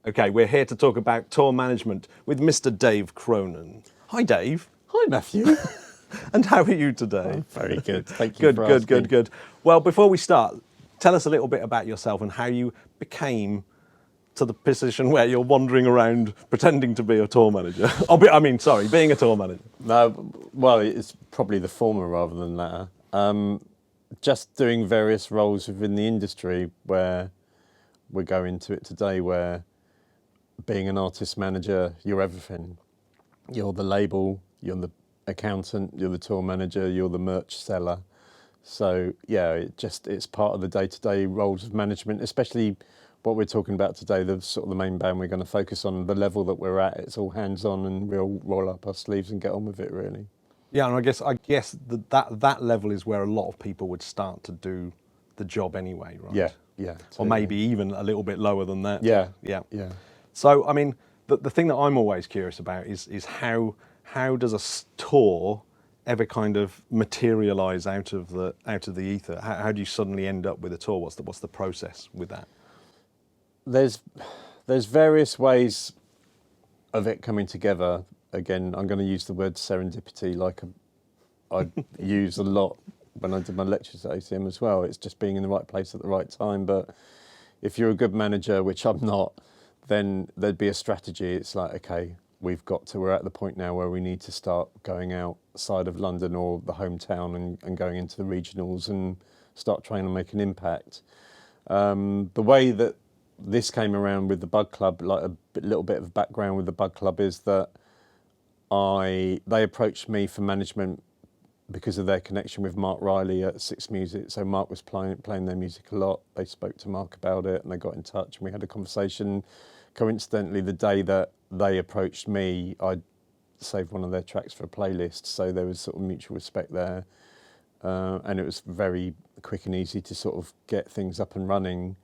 Okay, we're here to talk about tour management with Mr. Dave Cronen. Hi, Dave. Hi, Matthew. And how are you today? I'm very good. Thank you for Good, asking. good. Well, before we start, tell us a little bit about yourself and how you became to the position where you're wandering around pretending to be a tour manager. Being a tour manager. No, well, it's probably the former rather than latter. Just doing various roles within the industry where we go into it today, where being an artist manager, you're everything. You're the label, you're the accountant, you're the tour manager, you're the merch seller. So yeah, it's part of the day-to-day roles of management, especially what we're talking about today, the sort of the main band we're going to focus on, the level that we're at. It's all hands-on and we'll roll up our sleeves and get on with it, really. Yeah, and I guess that level is where a lot of people would start to do the job anyway, right? Yeah, Or totally. maybe even a little bit lower than that. Yeah. So, I mean, the thing that I'm always curious about is how does a tour ever kind of materialise out of the ether? How do you suddenly end up with a tour? What's the process with that? There's various ways of it coming together. Again, I'm going to use the word serendipity, like I use a lot when I did my lectures at ACM as well. It's just being in the right place at the right time. But if you're a good manager, which I'm not, then there'd be a strategy. It's like, okay, we're at the point now where we need to start going outside of London or the hometown and going into the regionals and start trying to make an impact. The way that this came around with the Bug Club, like a little bit of background with the Bug Club, is that they approached me for management because of their connection with Mark Riley at Six Music. So Mark was playing their music a lot. They spoke to Mark about it and they got in touch and we had a conversation. Coincidentally, the day that they approached me, I saved one of their tracks for a playlist. So there was sort of mutual respect there. And it was very quick and easy to sort of get things up and running.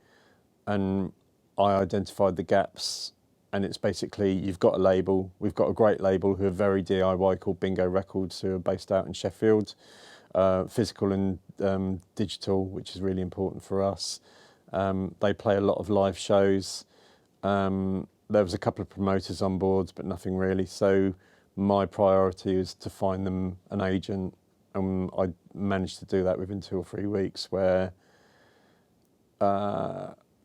And I identified the gaps, and it's basically, you've got a label. We've got a great label who are very DIY called Bingo Records, who are based out in Sheffield, physical and digital, which is really important for us. They play a lot of live shows. There was a couple of promoters on board, but nothing really. So my priority is to find them an agent, and I managed to do that within 2 or 3 weeks, where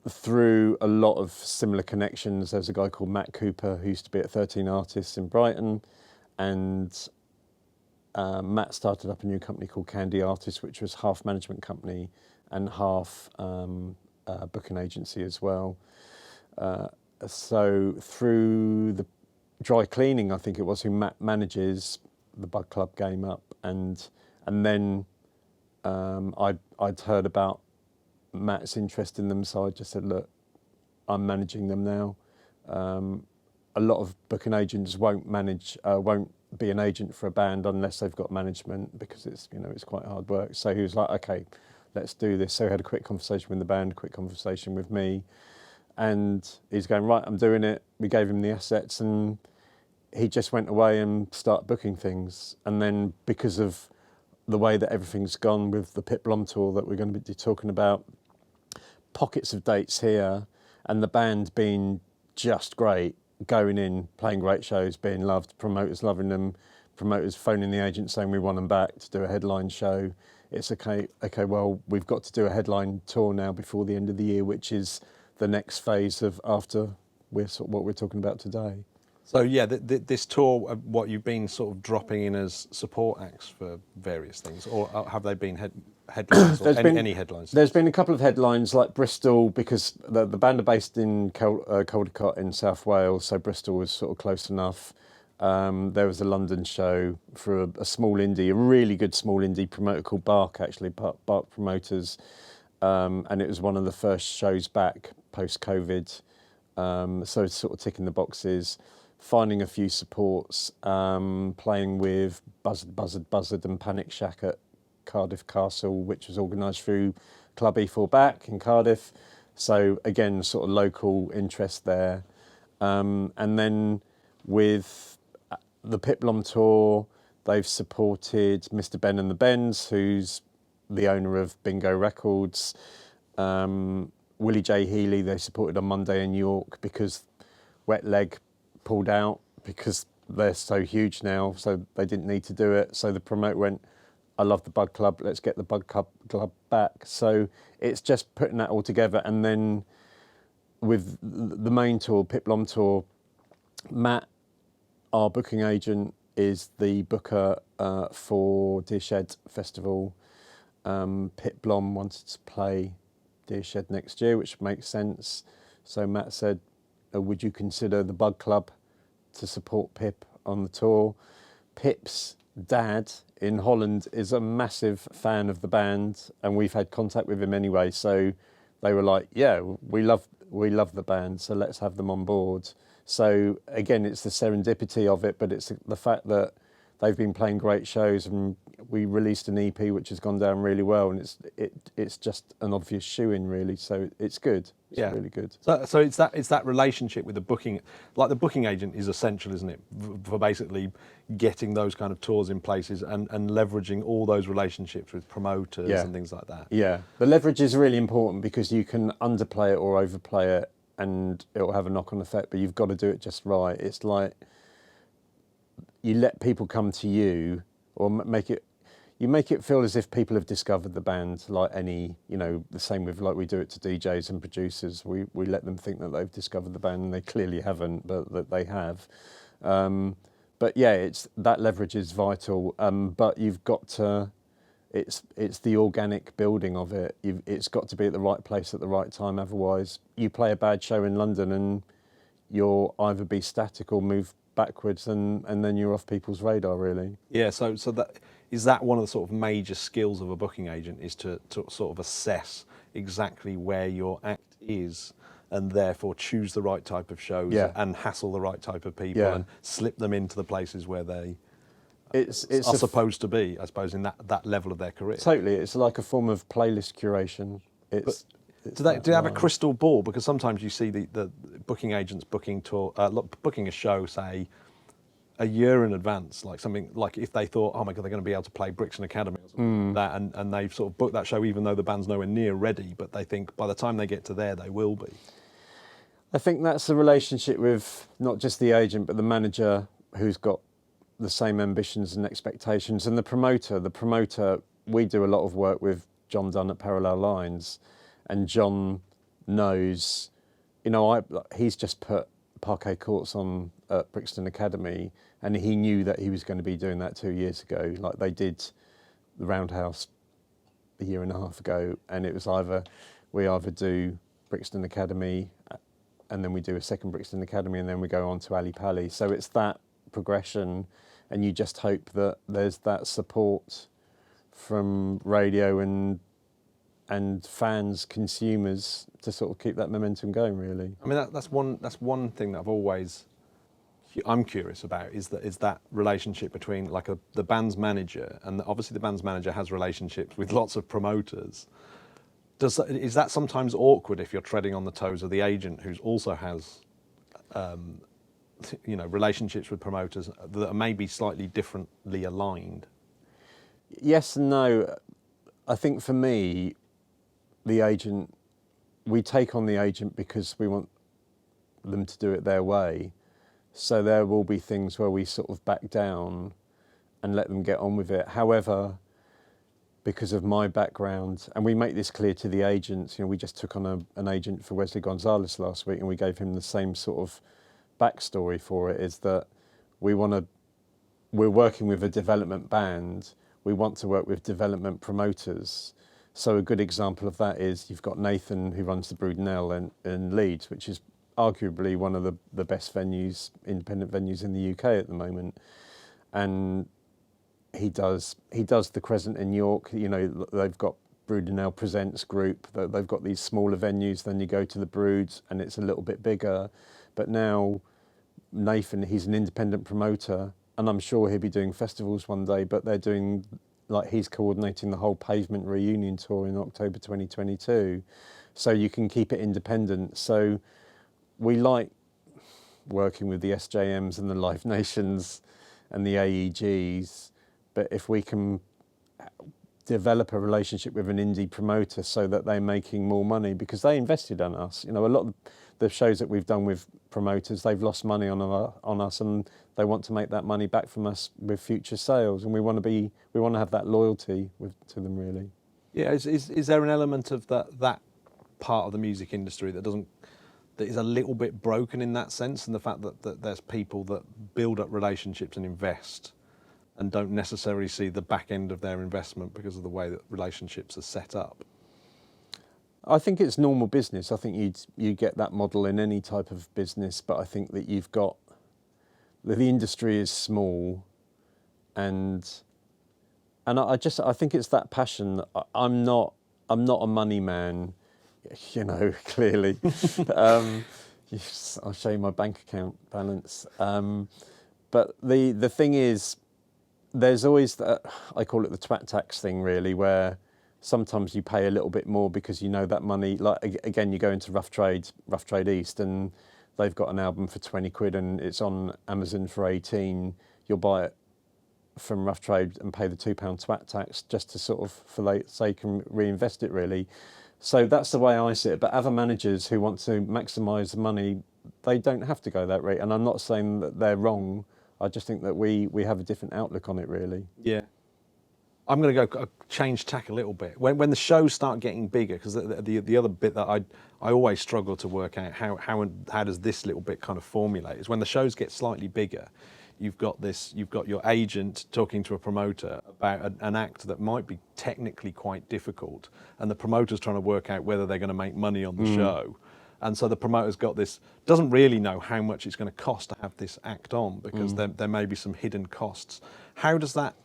through a lot of similar connections, there's a guy called Matt Cooper who used to be at 13 Artists in Brighton, and Matt started up a new company called Candy Artists, which was half management company and half booking agency as well. So through the dry cleaning, I think it was, who Matt manages, the Bug Club came up, and then I'd heard about Matt's interest in them, so I just said, look, I'm managing them now. A lot of booking agents won't be an agent for a band unless they've got management, because it's quite hard work. So he was like, okay, let's do this. So he had a quick conversation with the band, a quick conversation with me, and he's going, right, I'm doing it. We gave him the assets, and he just went away and started booking things. And then because of the way that everything's gone with the Pit Blom tour that we're going to be talking about, pockets of dates here, and the band being just great, going in, playing great shows, being loved, promoters loving them, promoters phoning the agent saying we want them back to do a headline show. It's okay, well, we've got to do a headline tour now before the end of the year, which is the next phase of after what we're talking about today. So yeah, this tour, what you've been sort of dropping in as support acts for various things, or have they been headlines or any headlines? There's been a couple of headlines, like Bristol, because the band are based in Caldecott in South Wales, so Bristol was sort of close enough. There was a London show for a small indie, a really good small indie promoter called Bark, actually, Bark Promoters, and it was one of the first shows back post-COVID, so it's sort of ticking the boxes. Finding a few supports, playing with Buzzard and Panic Shack at Cardiff Castle, which was organised through Club E4 Back in Cardiff. So again, sort of local interest there. And then with the Pit Blom tour, they've supported Mr. Ben and the Bens, who's the owner of Bingo Records. Willie J. Healy, they supported on Monday in York, because Wet Leg pulled out because they're so huge now, so they didn't need to do it. So the promoter went, I love the Bug Club, let's get the Bug Club back. So it's just putting that all together. And then with the main tour, Pip Blom Tour, Matt, our booking agent, is the booker for Deer Shed Festival. Pip Blom wanted to play Deer Shed next year, which makes sense. So Matt said, would you consider the Bug Club to support Pip on the tour? Pip's dad in Holland is a massive fan of the band, and we've had contact with him anyway. So they were like, yeah, we love the band, so let's have them on board. So again, it's the serendipity of it, but it's the fact that they've been playing great shows, and we released an EP which has gone down really well, and it's just an obvious shoe-in really. So it's good. It's really good. So it's that relationship with the booking, like the booking agent is essential, isn't it, for basically getting those kind of tours in places and leveraging all those relationships with promoters and things like that. Yeah, the leverage is really important because you can underplay it or overplay it, and it'll have a knock-on effect. But you've got to do it just right. It's like you let people come to you, or make it feel as if people have discovered the band, like any, the same with like we do it to DJs and producers. We let them think that they've discovered the band, and they clearly haven't, but that they have. But yeah, it's that leverage is vital. But you've got to, it's the organic building of it. It's got to be at the right place at the right time. Otherwise, you play a bad show in London, and you'll either be static or move backwards, and then you're off people's radar really. Yeah, so that is that one of the sort of major skills of a booking agent, is to sort of assess exactly where your act is, and therefore choose the right type of shows and hassle the right type of people and slip them into the places where they are supposed to be, I suppose, in that level of their career. Totally, it's like a form of playlist curation. Do they have a crystal ball? Because sometimes you see the booking agents booking a show, say, a year in advance, like something like if they thought, oh my God, they're going to be able to play Brixton Academy or something like that, and they've sort of booked that show even though the band's nowhere near ready, but they think by the time they get to there, they will be. I think that's the relationship with not just the agent, but the manager who's got the same ambitions and expectations, and the promoter. The promoter, we do a lot of work with John Dunn at Parallel Lines, and John knows, he's just put parquet courts on at Brixton Academy, and he knew that he was going to be doing that 2 years ago. Like they did the Roundhouse a year and a half ago, and it was we either do Brixton Academy and then we do a second Brixton Academy, and then we go on to Ali Pali. So it's that progression, and you just hope that there's that support from radio and fans, consumers, to sort of keep that momentum going, really. I mean, that's one thing that I'm curious about, is that relationship between like the band's manager, and obviously the band's manager has relationships with lots of promoters. Is that sometimes awkward if you're treading on the toes of the agent, who also has relationships with promoters that are maybe slightly differently aligned? Yes and no. I think for me, we take on the agent because we want them to do it their way. So there will be things where we sort of back down and let them get on with it. However, because of my background, and we make this clear to the agents, we just took on an agent for Wesley Gonzalez last week, and we gave him the same sort of backstory for it, is that we're working with a development band, we want to work with development promoters. So a good example of that is you've got Nathan, who runs the Brudenell in Leeds, which is arguably one of the best venues, independent venues in the UK at the moment. And he does the Crescent in York. They've got Brudenell Presents group. They've got these smaller venues. Then you go to the Broods, and it's a little bit bigger. But now Nathan, he's an independent promoter, and I'm sure he'll be doing festivals one day. But they're doing, like, he's coordinating the whole Pavement reunion tour in October 2022. So you can keep it independent. So we like working with the SJMs and the Live Nations and the AEGs. But if we can develop a relationship with an indie promoter so that they're making more money because they invested in us. You know, a lot of the shows that we've done with promoters, they've lost money on us, and they want to make that money back from us with future sales, and we want to have that loyalty to them, really. Yeah, is there an element of that part of the music industry that is a little bit broken in that sense, and the fact that there's people that build up relationships and invest and don't necessarily see the back end of their investment because of the way that relationships are set up? I think it's normal business. I think you get that model in any type of business, but I think that the industry is small, and I think it's that passion. I'm not a money man, you know, clearly. I'll show you my bank account balance. But the thing is, there's always I call it the twat tax thing, really, where sometimes you pay a little bit more because you know that money. Like again, you go into Rough Trade East, and they've got an album for 20 quid, and it's on Amazon for 18. You'll buy it from Rough Trade and pay the £2 twat tax just to sort of so you can reinvest it, really. So that's the way I see it. But other managers who want to maximise the money, they don't have to go that rate. And I'm not saying that they're wrong. I just think that we have a different outlook on it, really. Yeah. I'm going to go change tack a little bit. When the shows start getting bigger, because the other bit that I always struggle to work out how does this little bit kind of formulate is when the shows get slightly bigger, you've got your agent talking to a promoter about an act that might be technically quite difficult, and the promoter's trying to work out whether they're going to make money on the show. And so the promoter's doesn't really know how much it's going to cost to have this act on, because there may be some hidden costs. How does that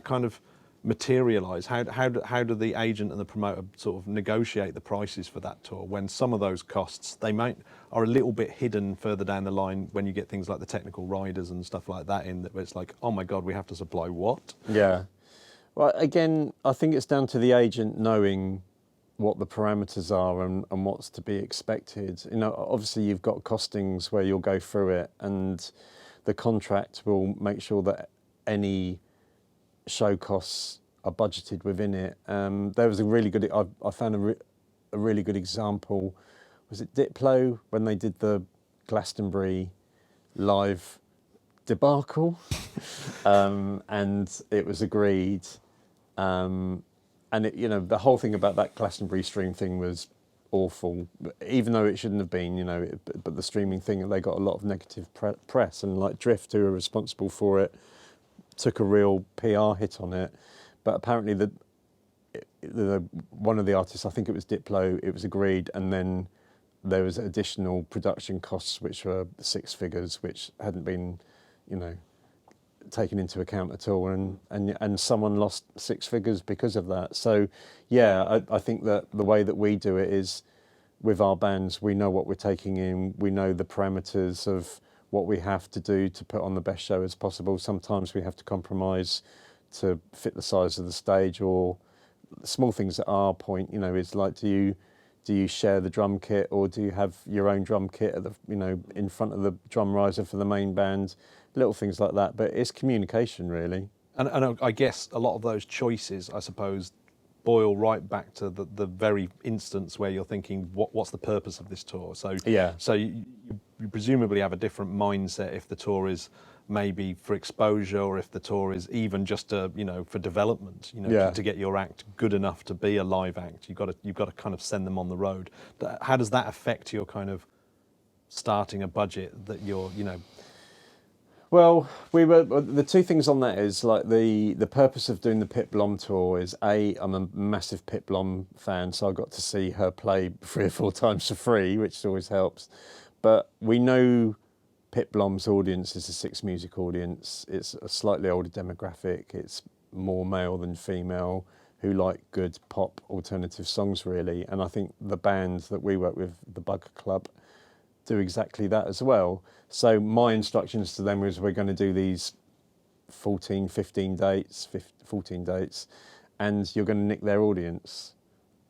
kind of materialise? How do the agent and the promoter sort of negotiate the prices for that tour when some of those costs are a little bit hidden further down the line when you get things like the technical riders and stuff like that in, that it's like, oh my God, we have to supply what? Yeah. Well, again, I think it's down to the agent knowing what the parameters are and what's to be expected. You know, obviously you've got costings where you'll go through it, and the contract will make sure that any show costs are budgeted within it. There was a really good, I found a really good example. Was it Diplo when they did the Glastonbury live debacle? And it was agreed. And it, you know, the whole thing about that Glastonbury stream thing was awful, even though it shouldn't have been, you know, but the streaming thing, they got a lot of negative press, and like Drift, who are responsible for it, took a real PR hit on it. But apparently one of the artists, I think it was Diplo, it was agreed, and then there was additional production costs which were 6 figures, which hadn't been, you know, taken into account at all, and someone lost 6 figures because of that. So yeah, I think that the way that we do it is, with our bands, we know what we're taking in, we know the parameters of what we have to do to put on the best show as possible. Sometimes we have to compromise to fit the size of the stage, or small things at our point, you know, is like, do you share the drum kit, or do you have your own drum kit at the, you know, in front of the drum riser for the main band? Little things like that, but it's communication, really. And I guess a lot of those choices, I suppose, boil right back to the very instance where you're thinking, what's the purpose of this tour? So Yeah. So you presumably have a different mindset if the tour is maybe for exposure, or if the tour is even just for development, Yeah. to get your act good enough to be a live act. You've got to kind of send them on the road. How does that affect your kind of starting a budget that you're, Well, the two things on that is, like, the purpose of doing the Pip Blom tour is, I'm a massive Pip Blom fan, so I got to see her play 3 or 4 times for free, which always helps. But we know Pip Blom's audience is a Six Music audience. It's a slightly older demographic. It's more male than female, who like good pop alternative songs, really. And I think the bands that we work with, the Bugger Club, do exactly that as well. So my instructions to them was, we're going to do these 14 dates, and you're going to nick their audience.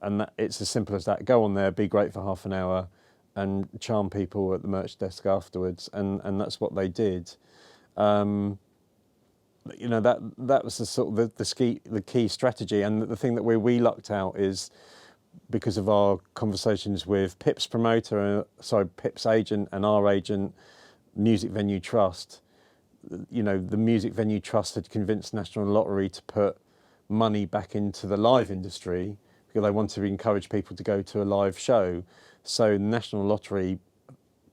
And it's as simple as that. Go on there, be great for half an hour, and charm people at the merch desk afterwards. And that's what they did. you know, that was the sort of the key strategy. And the thing that we lucked out is because of our conversations with Pip's Pip's agent and our agent, Music Venue Trust. You know, the Music Venue Trust had convinced National Lottery to put money back into the live industry because they wanted to encourage people to go to a live show. So National Lottery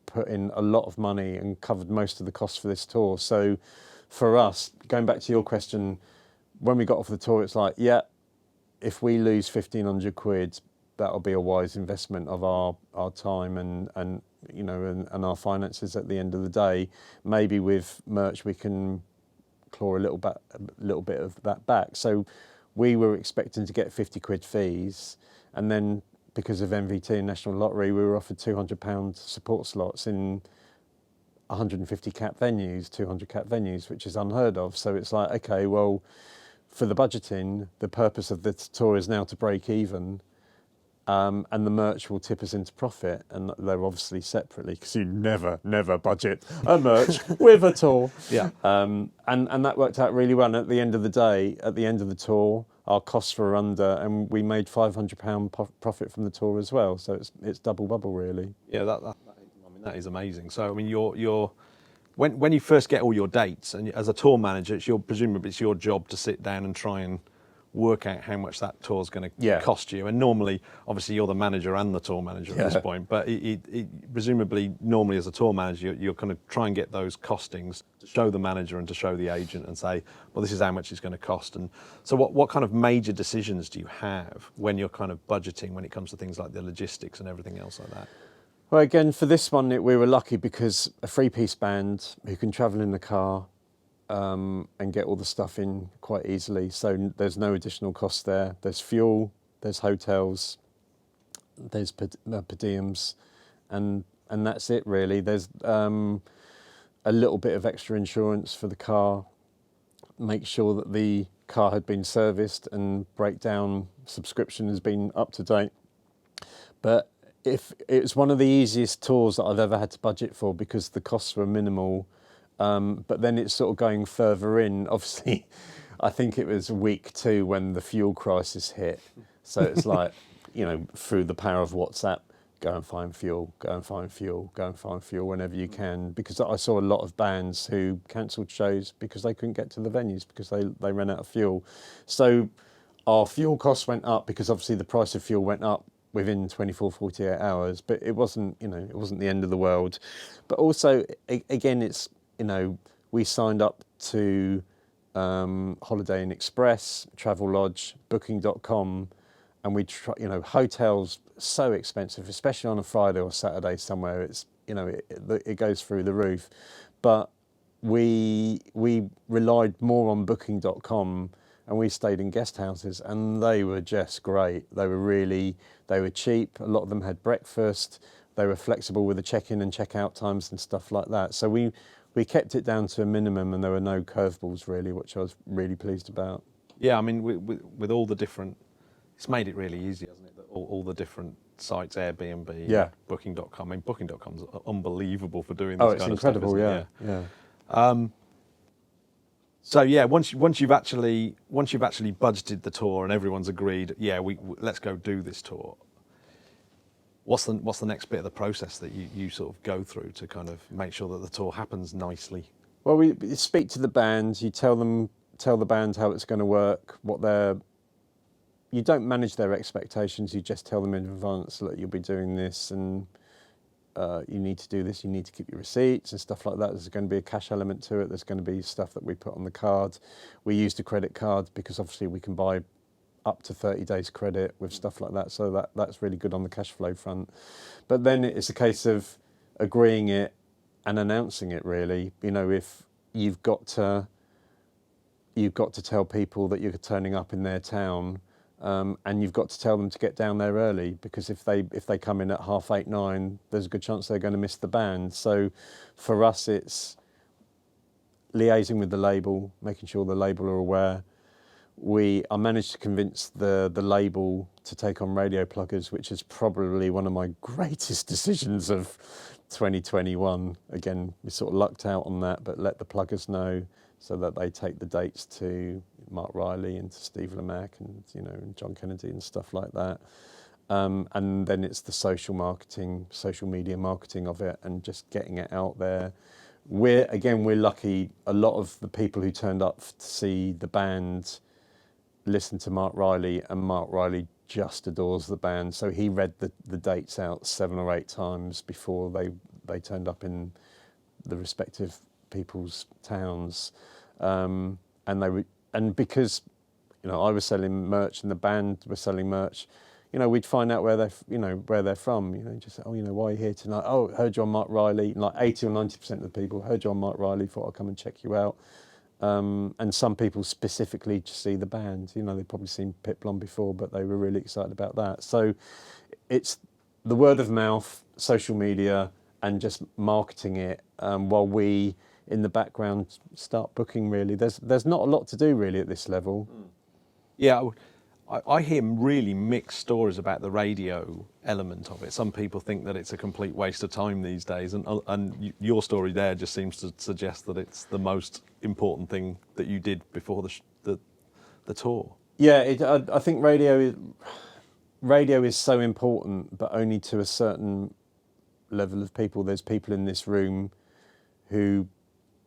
put in a lot of money and covered most of the costs for this tour. So for us, going back to your question, when we got off the tour, it's like, yeah, if we lose 1,500 quid, that'll be a wise investment of our time and you know, and our finances at the end of the day. Maybe with merch we can claw a little bit of that back. So we were expecting to get 50 quid fees, and then because of MVT and National Lottery, we were offered £200 support slots in 150 cap venues, 200 cap venues, which is unheard of. So it's like, okay, well, for the budgeting, the purpose of the tour is now to break even. And the merch will tip us into profit, and they're obviously separately because you never budget a merch with a tour. Yeah. And that worked out really well. And at the end of the day, at the end of the tour, our costs were under, and we made £500 profit from the tour as well. So it's double bubble really. Yeah, that is amazing. So I mean, when you first get all your dates, and as a tour manager, presumably it's your job to sit down and try and work out how much that tour is going to cost you. And normally, obviously, you're the manager and the tour manager at this point. But presumably, normally as a tour manager, you're kind of try and get those costings to show the manager and to show the agent and say, well, this is how much it's going to cost. And so what kind of major decisions do you have when you're kind of budgeting when it comes to things like the logistics and everything else like that? Well, again, for this one, we were lucky because a three-piece band who can travel in the car and get all the stuff in quite easily. So there's no additional cost there. There's fuel, there's hotels, there's per diems, and that's it really. There's a little bit of extra insurance for the car. Make sure that the car had been serviced and breakdown subscription has been up to date. But if it's one of the easiest tours that I've ever had to budget for because the costs were minimal. But then it's sort of going further in. Obviously, I think it was week 2 when the fuel crisis hit. So it's like, you know, through the power of WhatsApp, go and find fuel, go and find fuel, go and find fuel whenever you can. Because I saw a lot of bands who cancelled shows because they couldn't get to the venues because they ran out of fuel. So our fuel costs went up because obviously the price of fuel went up within 24, 48 hours. But it wasn't, you know, it wasn't the end of the world. But also, again, it's, you know, we signed up to Holiday Inn Express, Travelodge, Booking.com, and you know, hotels so expensive, especially on a Friday or Saturday somewhere. It's, you know, it goes through the roof. But we relied more on Booking.com, and we stayed in guest houses, and they were just great. They were cheap. A lot of them had breakfast. They were flexible with the check-in and check-out times and stuff like that. So we kept it down to a minimum, and there were no curveballs really, which I was really pleased about. Yeah, I mean, with all the different, it's made it really easy, hasn't it? All the different sites, Airbnb, Booking.com. I mean, Booking.com's unbelievable for doing this kind of stuff. Oh, it's incredible, yeah. So yeah, once you've actually budgeted the tour and everyone's agreed, let's go do this tour. What's the next bit of the process that you sort of go through to kind of make sure that the tour happens nicely? Well, we speak to the band. You tell the band how it's going to work, you don't manage their expectations. You just tell them in advance that you'll be doing this, and you need to do this. You need to keep your receipts and stuff like that. There's going to be a cash element to it. There's going to be stuff that we put on the card. We used a credit card because obviously we can buy up to 30 days credit with stuff like that, so that's really good on the cash flow front. But then it's a case of agreeing it and announcing it really. You know, if you've got to tell people that you're turning up in their town, and you've got to tell them to get down there early, because if they come in at 8:30, 9, there's a good chance they're going to miss the band. So for us, it's liaising with the label, making sure the label are aware. I managed to convince the label to take on radio pluggers, which is probably one of my greatest decisions of 2021. Again, we sort of lucked out on that, but let the pluggers know so that they take the dates to Mark Riley and to Steve Lamacq and and John Kennedy and stuff like that. And then it's the social media marketing of it, and just getting it out there. We're lucky. A lot of the people who turned up to see the band listened to Mark Riley, and Mark Riley just adores the band. So he read the dates out 7 or 8 times before they turned up in the respective people's towns. And because I was selling merch and the band was selling merch, we'd find out where they're from. Just why are you here tonight? Oh, heard you on Mark Riley. Like 80 or 90% of the people heard you on Mark Riley. Thought I'd come and check you out. And some people specifically to see the band. They'd probably seen Pit Blonde before, but they were really excited about that. So it's the word of mouth, social media, and just marketing it while we in the background start booking. Really, there's not a lot to do really at this level. Yeah. I hear really mixed stories about the radio element of it. Some people think that it's a complete waste of time these days, and your story there just seems to suggest that it's the most important thing that you did before the tour. Yeah, I think radio is so important, but only to a certain level of people. There's people in this room who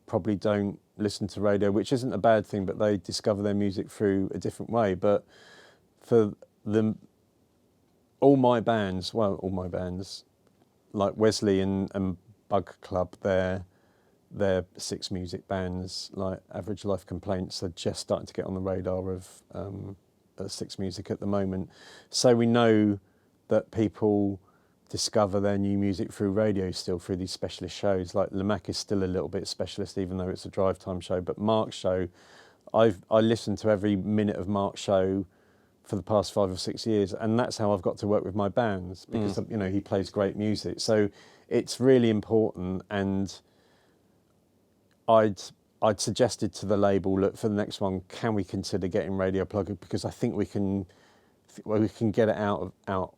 probably don't listen to radio, which isn't a bad thing, but they discover their music through a different way. But for all my bands, like Wesley and Bug Club, they're 6 music bands. Like Average Life Complaints are just starting to get on the radar of 6 music at the moment. So we know that people discover their new music through radio still, through these specialist shows. Like Lamacq is still a little bit specialist, even though it's a drive time show. But Mark's show, I listened to every minute of Mark's show for the past 5 or 6 years, and that's how I've got to work with my bands, because he plays great music. So it's really important, and I'd suggested to the label, look, for the next one, can we consider getting radio plugger, because I think we can get it out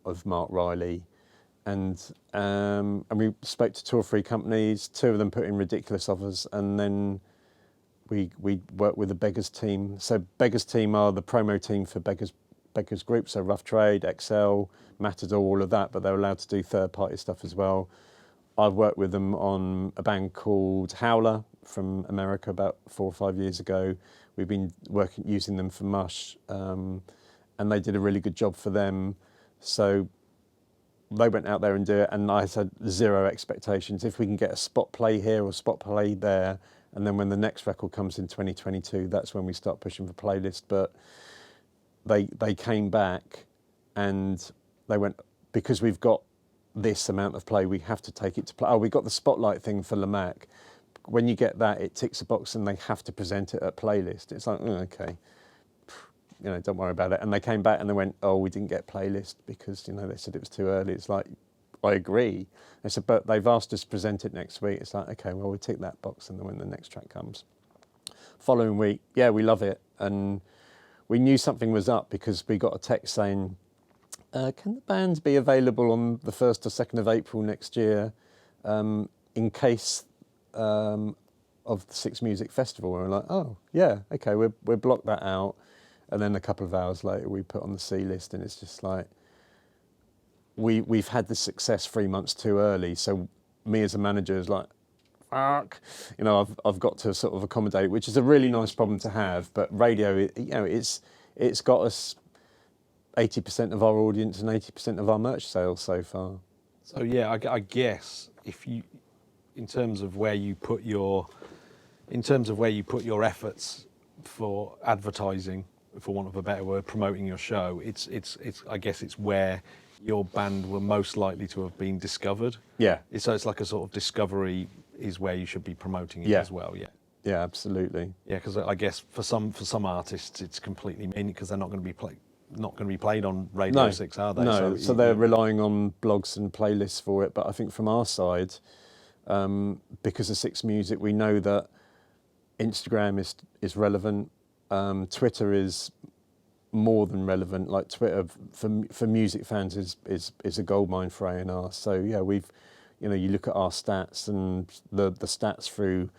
of Mark Riley. And we spoke to 2 or 3 companies, 2 of them put in ridiculous offers, and then we worked with the Beggars team. So Beggars team are the promo team for Beggars Group, so Rough Trade, XL, Matador, all of that, but they're allowed to do third-party stuff as well. I've worked with them on a band called Howler from America about 4 or 5 years ago. We've been using them for Mush, and they did a really good job for them. So they went out there and do it, and I had 0 expectations. If we can get a spot play here or spot play there, and then when the next record comes in 2022, that's when we start pushing for playlist. But they came back and they went, because we've got this amount of play, we have to take it to play. Oh, we got the spotlight thing for Lamacq. When you get that, it ticks a box and they have to present it at playlist. It's like, okay, don't worry about it. And they came back and they went, oh, we didn't get playlist because, they said it was too early. It's like, I agree. They said, but they've asked us to present it next week. It's like, okay, well, we'll tick that box, and then when the next track comes. Following week, yeah, we love it. And we knew something was up because we got a text saying, can the bands be available on the 1st or 2nd of April next year in case of the 6 Music Festival? And we're like, oh, yeah, okay, we'll block that out. And then a couple of hours later, we put on the C list, and it's just like, we've had the success 3 months too early. So me as a manager is like, fuck, I've got to sort of accommodate, which is a really nice problem to have. But radio, it's got us 80% of our audience and 80% of our merch sales so far. So yeah, I guess in terms of where you put your efforts for advertising, for want of a better word, promoting your show, it's I guess it's where your band were most likely to have been discovered. Yeah. So it's like a sort of discovery is where you should be promoting it as well. Yeah. Yeah, absolutely. Yeah, because I guess for some artists it's completely because they're not going to be played on Radio 6, are they? No, so they're relying on blogs and playlists for it. But I think from our side, because of 6 Music, we know that Instagram is relevant. Twitter is more than relevant. Like Twitter for music fans is a goldmine for A&R. So yeah, you look at our stats and the stats through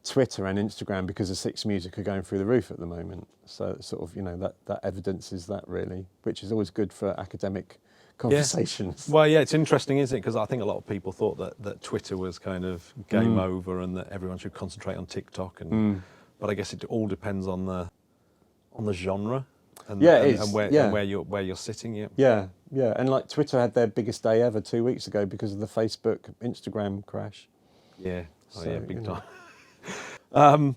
Twitter and Instagram because of Six Music are going through the roof at the moment. So it's sort of that evidence is that really, which is always good for academic conversations. Well, yeah, it's interesting, isn't it? Because I think a lot of people thought that Twitter was kind of game over and that everyone should concentrate on TikTok. But I guess it all depends on the genre and where you're sitting. Yeah, and like Twitter had their biggest day ever 2 weeks ago because of the Facebook Instagram crash. Yeah, big time.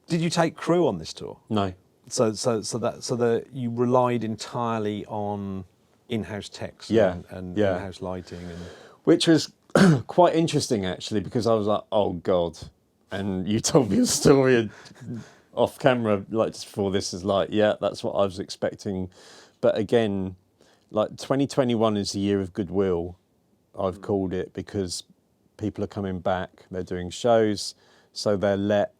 Did you take crew on this tour? No. So you relied entirely on in-house techs and in-house lighting, which was quite interesting actually, because I was like, oh God, and you told me a story off camera like just before this is like, yeah, that's what I was expecting, but again, like 2021 is the year of goodwill, I've called it, because people are coming back, they're doing shows, so they're let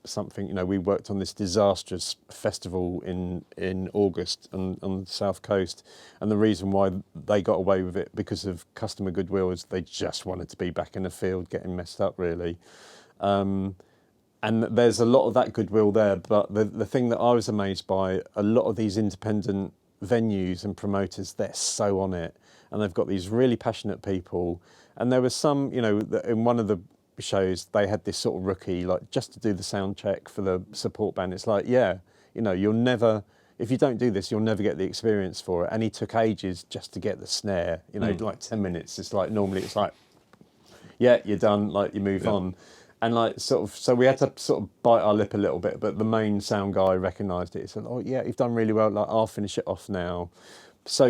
something, we worked on this disastrous festival in August on the South Coast, and the reason why they got away with it because of customer goodwill is they just wanted to be back in the field getting messed up really. And there's a lot of that goodwill there, but the thing that I was amazed by, a lot of these independent venues and promoters, they're so on it, and they've got these really passionate people, and there was some, in one of the shows they had this sort of rookie like just to do the sound check for the support band. It's like, you'll never, if you don't do this, you'll never get the experience for it. And he took ages just to get the snare, like 10 minutes. It's like normally it's like, yeah, you're done, like you move on. And like sort of, so we had to sort of bite our lip a little bit, but the main sound guy recognised it. He said, oh yeah, you've done really well, like I'll finish it off now. So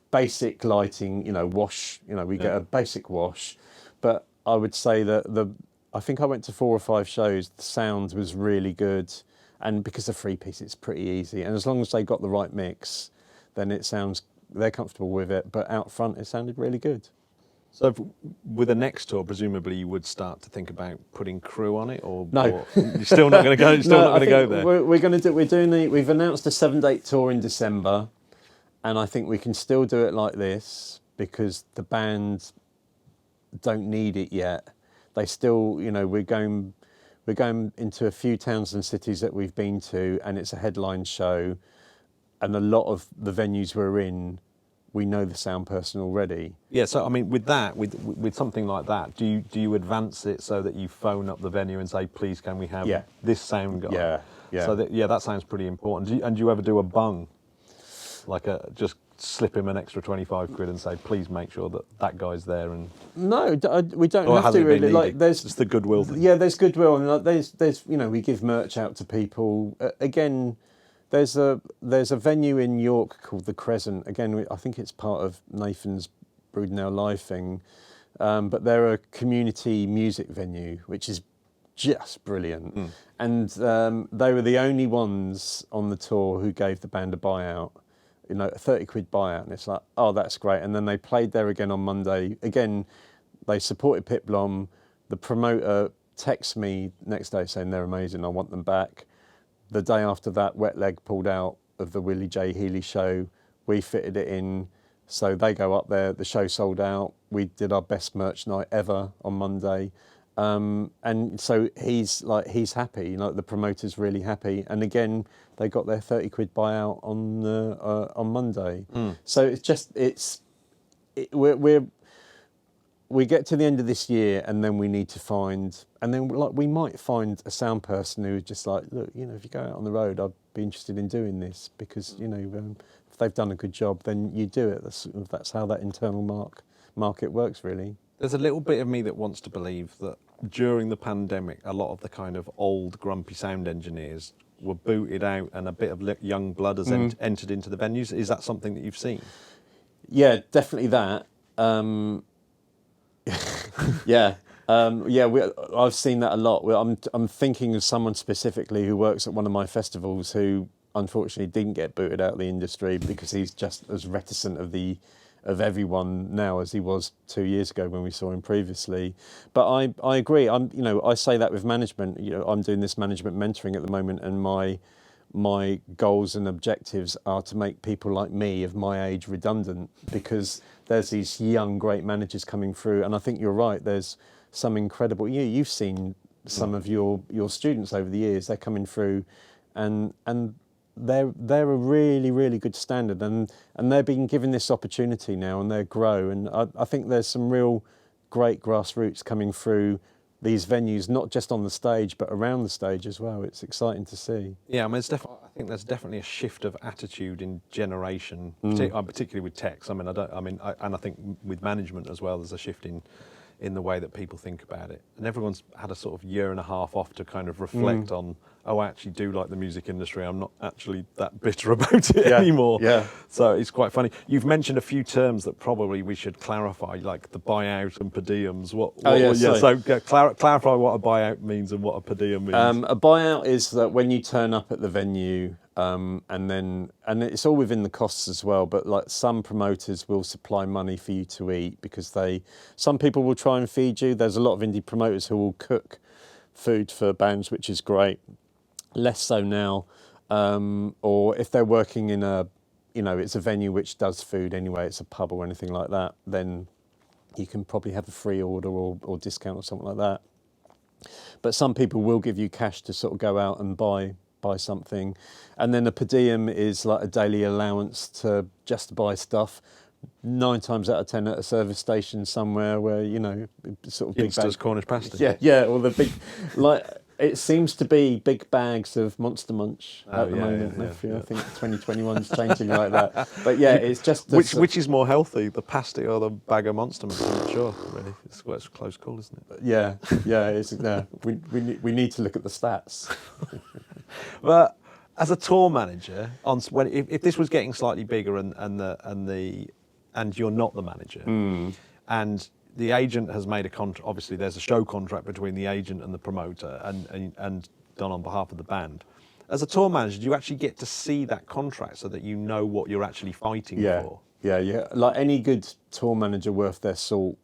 basic lighting, wash, we get a basic wash. But I would say that I think I went to 4 or 5 shows, the sound was really good. And because of 3-piece, it's pretty easy. And as long as they got the right mix, then they're comfortable with it. But out front, it sounded really good. So with the next tour, presumably you would start to think about putting crew on it, or no, or you're still not going to go. Go there. We're going to do. We've announced a 7-date tour in December, and I think we can still do it like this because the band don't need it yet. They still, we're going into a few towns and cities that we've been to, and it's a headline show, and a lot of the venues we're in, we know the sound person already. Yeah, so I mean, with something like that, do you advance it so that you phone up the venue and say, please, can we have this sound guy? Yeah. So that sounds pretty important. Do you ever do a bung, like just slip him an extra 25 quid and say, please make sure that guy's there? And no, we don't have to really. Like, there's just the goodwill thing. Yeah, there's goodwill, and like, there's we give merch out to people. Again, there's a venue in York called the Crescent. Again, I think it's part of Nathan's Broodnell Live thing, but they're a community music venue, which is just brilliant. And they were the only ones on the tour who gave the band a buyout. A 30 quid buyout, and it's like, oh, that's great. And then they played there again on Monday. Again, they supported Pip Blom. The promoter texts me next day saying they're amazing, I want them back. The day after that, Wet Leg pulled out of the Willie J. Healy show. We fitted it in, so they go up there. The show sold out. We did our best merch night ever on Monday. And so he's happy, the promoter's really happy. And again, they got their 30 quid buyout on Monday. So it's just, we get to the end of this year, and then we need to find, and then we might find a sound person who's just like, look, if you go out on the road, I'd be interested in doing this because, if they've done a good job, then you do it. That's how that internal market works, really. There's a little bit of me that wants to believe that during the pandemic, a lot of the kind of old grumpy sound engineers were booted out and a bit of young blood has entered into the venues. Is that something that you've seen? Yeah, definitely that. I've seen that a lot. I'm thinking of someone specifically who works at one of my festivals who unfortunately didn't get booted out of the industry because he's just as reticent of the of everyone now as he was 2 years ago when we saw him previously. But I agree. I say that with management. I'm doing this management mentoring at the moment, and my goals and objectives are to make people like me of my age redundant, because there's these young great managers coming through, and I think you're right. There's some incredible. You've seen some of your students over the years. They're coming through, and they're a really, really good standard, and they're being given this opportunity now, and they grow. And I think there's some real great grassroots coming through these venues, not just on the stage, but around the stage as well. It's exciting to see. Yeah, I mean, I think there's definitely a shift of attitude in generation, particularly with techs. And I think with management as well, there's a shift in the way that people think about it. And everyone's had a sort of year and a half off to kind of reflect on, I actually do like the music industry. I'm not actually that bitter about it anymore. Yeah. So it's quite funny. You've mentioned a few terms that probably we should clarify, like the buyout and per diems. Clarify what a buyout means and what a per diem means. A buyout is that when you turn up at the venue, and it's all within the costs as well, but like some promoters will supply money for you to eat, because some people will try and feed you. There's a lot of indie promoters who will cook food for bands, which is great. Less so now, or if they're working in it's a venue which does food anyway, it's a pub or anything like that, then you can probably have a free order or discount or something like that. But some people will give you cash to sort of go out and buy something. And then a per diem is like a daily allowance to just buy stuff. 9 times out of 10 at a service station somewhere where, sort of big Hipsters Cornish pasty. Yeah, or the big, it seems to be big bags of Monster Munch at the moment. I think 2021's changing like that. But yeah, it's just... Which is more healthy, the pasty or the bag of Monster Munch? I'm not sure, really. It's a close call, isn't it? Yeah. We need to look at the stats. But as a tour manager, if this was getting slightly bigger and you're not the manager, and the agent has made a contract, obviously there's a show contract between the agent and the promoter and done on behalf of the band. As a tour manager, do you actually get to see that contract so that you know what you're actually fighting for? Yeah. Like any good tour manager worth their salt,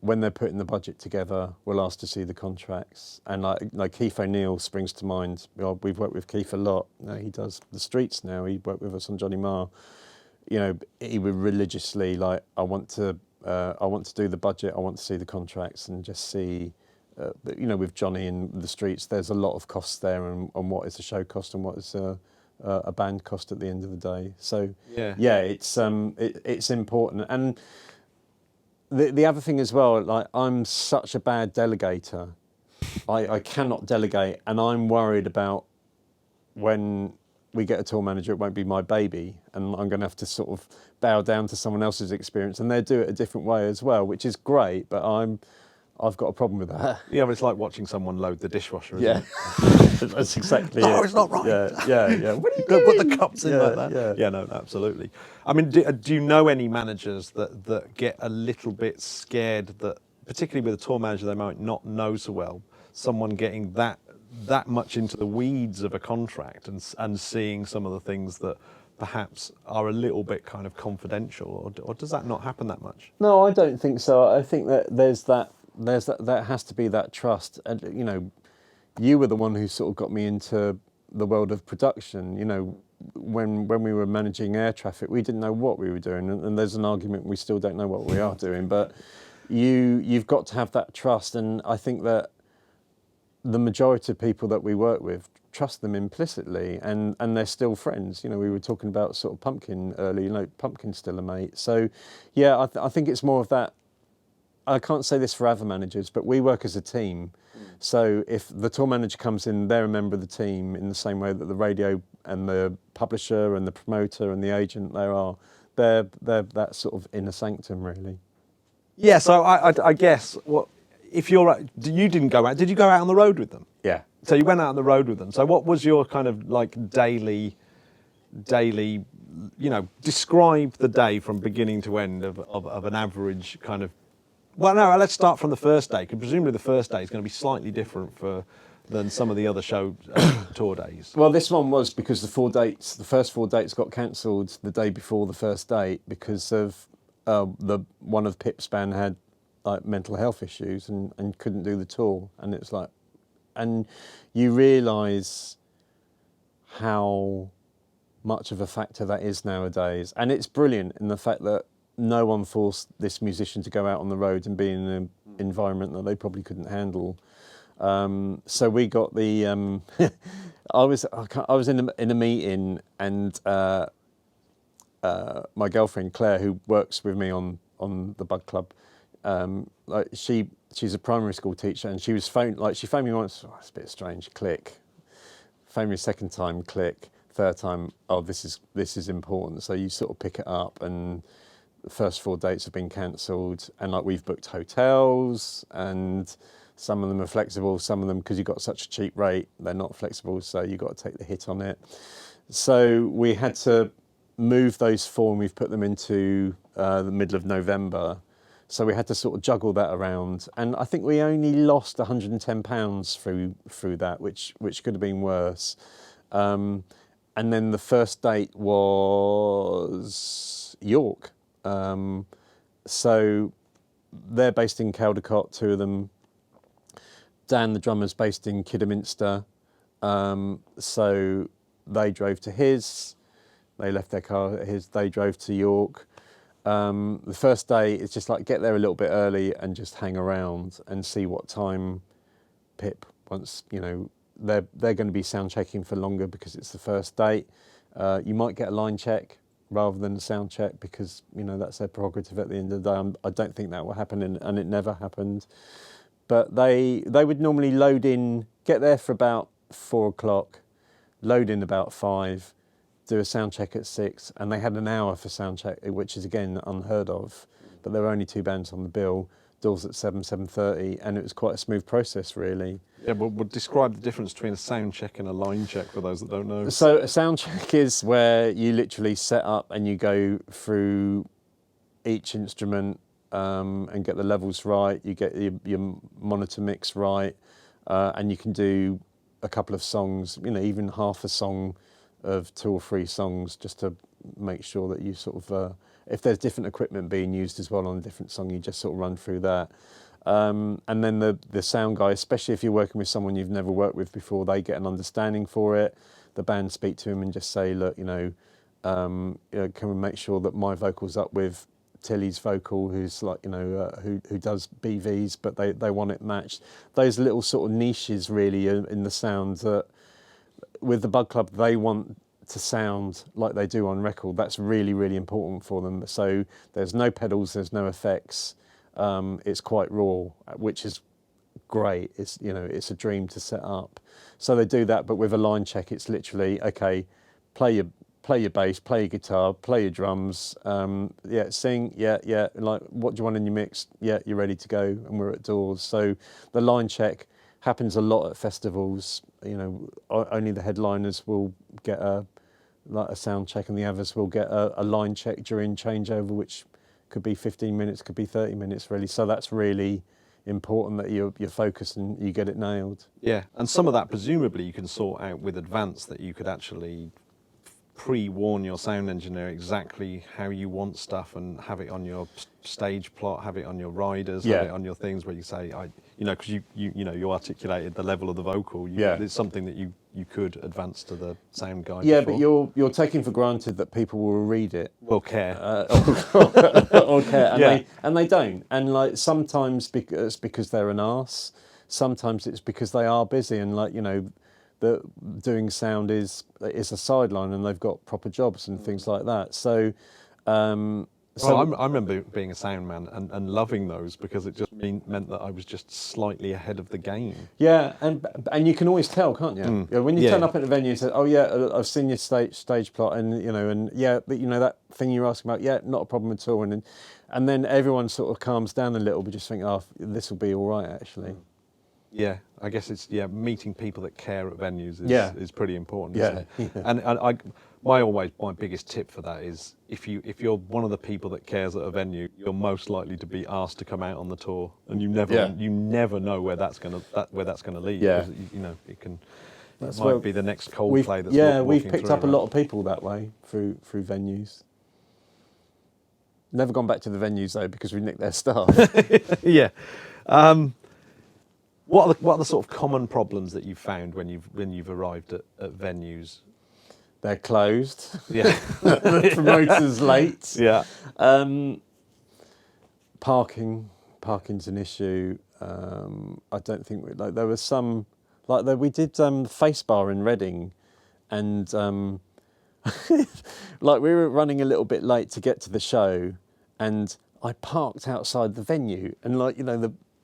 when they're putting the budget together, we'll ask to see the contracts. And like Keith O'Neill springs to mind. We've worked with Keith a lot. He does the streets now. He worked with us on Johnny Marr. He would religiously I want to do the budget. I want to see the contracts and just see. With Johnny in the streets, there's a lot of costs there, and what is a show cost and what is a band cost at the end of the day. So it's important. And the other thing as well, I'm such a bad delegator. I cannot delegate, and I'm worried about when we get a tour manager, it won't be my baby, and I'm going to have to sort of bow down to someone else's experience, and they do it a different way as well, which is great, but I've got a problem with that. Yeah, but it's like watching someone load the dishwasher, isn't it? That's exactly no, it. It's not right. Yeah. What are you doing? doing? Put the cups in like that. Yeah, no, absolutely. I mean, do you know any managers that get a little bit scared that, particularly with a tour manager they might not know so well, someone getting that much into the weeds of a contract and seeing some of the things that perhaps are a little bit kind of confidential, or does that not happen that much? No, I don't think so. I think that there has to be that trust. And you were the one who sort of got me into the world of production. When we were managing air traffic, we didn't know what we were doing, and there's an argument we still don't know what we are doing. But you've got to have that trust, and I think that the majority of people that we work with trust them implicitly, and they're still friends. We were talking about sort of Pumpkin earlier. Pumpkin's still a mate. So, yeah, I think it's more of that. I can't say this for other managers, but we work as a team. So if the tour manager comes in, they're a member of the team in the same way that the radio and the publisher and the promoter and the agent they're that sort of inner sanctum, really. Yeah. So I guess if you didn't go out, did you go out on the road with them? Yeah. So you went out on the road with them. So what was your kind of daily, describe the day from beginning to end of an average kind of. Well, no, let's start from the first day, because presumably the first day is going to be slightly different for than some of the other show tour days. Well, this one was because the first 4 dates got cancelled the day before the first date because of one of Pip's band had like mental health issues and couldn't do the tour, and it's like, and you realise how much of a factor that is nowadays, and it's brilliant in the fact that no one forced this musician to go out on the road and be in an environment that they probably couldn't handle. So we got the. I was in a meeting, and my girlfriend Claire, who works with me on the Bug Club, like she's a primary school teacher, and she phoned me once. Oh, it's a bit strange. Click. Phoned me a second time. Click. Third time. Oh, this is important. So you sort of pick it up, and the first 4 dates have been cancelled, and like we've booked hotels, and some of them are flexible, some of them, because you've got such a cheap rate, they're not flexible, so you've got to take the hit on it. So we had to move those 4, and we've put them into the middle of November. So we had to sort of juggle that around, and I think we only lost £110 through that, which could have been worse. And then the first date was York. So they're based in Caldecott, 2 of them. Dan, the drummer's based in Kidderminster. So they drove to his, they left their car at his, they drove to York. The first day, it's just like get there a little bit early and just hang around and see what time Pip wants, they're going to be sound checking for longer because it's the first date. You might get a line check rather than a sound check because, that's their prerogative at the end of the day. I don't think that will happen, and it never happened. But they would normally load in, get there for about 4 o'clock, load in about 5, do a sound check at 6, and they had an hour for sound check, which is again unheard of. But there were only 2 bands on the bill, doors at 7:30, and it was quite a smooth process, really. Yeah, but we'll describe the difference between a sound check and a line check for those that don't know. So a sound check is where you literally set up and you go through each instrument and get the levels right, you get your monitor mix right, and you can do a couple of songs, even half a song of 2 or 3 songs, just to make sure that you sort of, if there's different equipment being used as well on a different song, you just sort of run through that. And then the sound guy, especially if you're working with someone you've never worked with before, they get an understanding for it. The band speak to him and just say, look, can we make sure that my vocal's up with Tilly's vocal, who's like, who does BVs, but they want it matched. Those little sort of niches really in the sound that with the Bug Club, they want to sound like they do on record. That's really, really important for them. So there's no pedals, there's no effects. It's quite raw, which is great. It's it's a dream to set up. So they do that, but with a line check, it's literally okay. Play your bass, play your guitar, play your drums. Sing. Yeah. Like, what do you want in your mix? Yeah, you're ready to go, and we're at doors. So the line check happens a lot at festivals. Only the headliners will get a sound check, and the others will get a line check during changeover, which could be 15 minutes, could be 30 minutes, really. So that's really important that you're focused and you get it nailed. Yeah, and some of that presumably you can sort out with advance, that you could actually pre-warn your sound engineer exactly how you want stuff and have it on your stage plot, have it on your riders, have it on your things where you say, because you articulated the level of the vocal. It's something that you could advance to the sound guy. Yeah, before. But you're taking for granted that people will read it. Will care. Or care, and they don't. And like sometimes it's because they're an arse. Sometimes it's because they are busy, and that doing sound is a sideline, and they've got proper jobs and things like that. So, I remember being a sound man and loving those because it just meant that I was just slightly ahead of the game. Yeah, and you can always tell, can't you? When you turn up at a venue and say, "Oh yeah, I've seen your stage plot," and that thing you're asking about, not a problem at all, and then everyone sort of calms down a little, but just think, "Oh, this will be all right, actually." Yeah, I guess it's meeting people that care at venues is pretty important. Yeah. Isn't it? And my biggest tip for that is if you're one of the people that cares at a venue, you're most likely to be asked to come out on the tour, and you never know where that's gonna lead. Yeah. 'Cause, you know, it That's might where be the next we've Coldplay that's walking we've picked through, up a right? lot of people that way through venues. Never gone back to the venues though because we nicked their staff. Yeah. What are the sort of common problems that you've found when you've arrived at venues? They're closed. Yeah. The promoter's late. Yeah. Parking's an issue. I don't think there was some we did Face Bar in Reading, and like we were running a little bit late to get to the show, and I parked outside the venue, and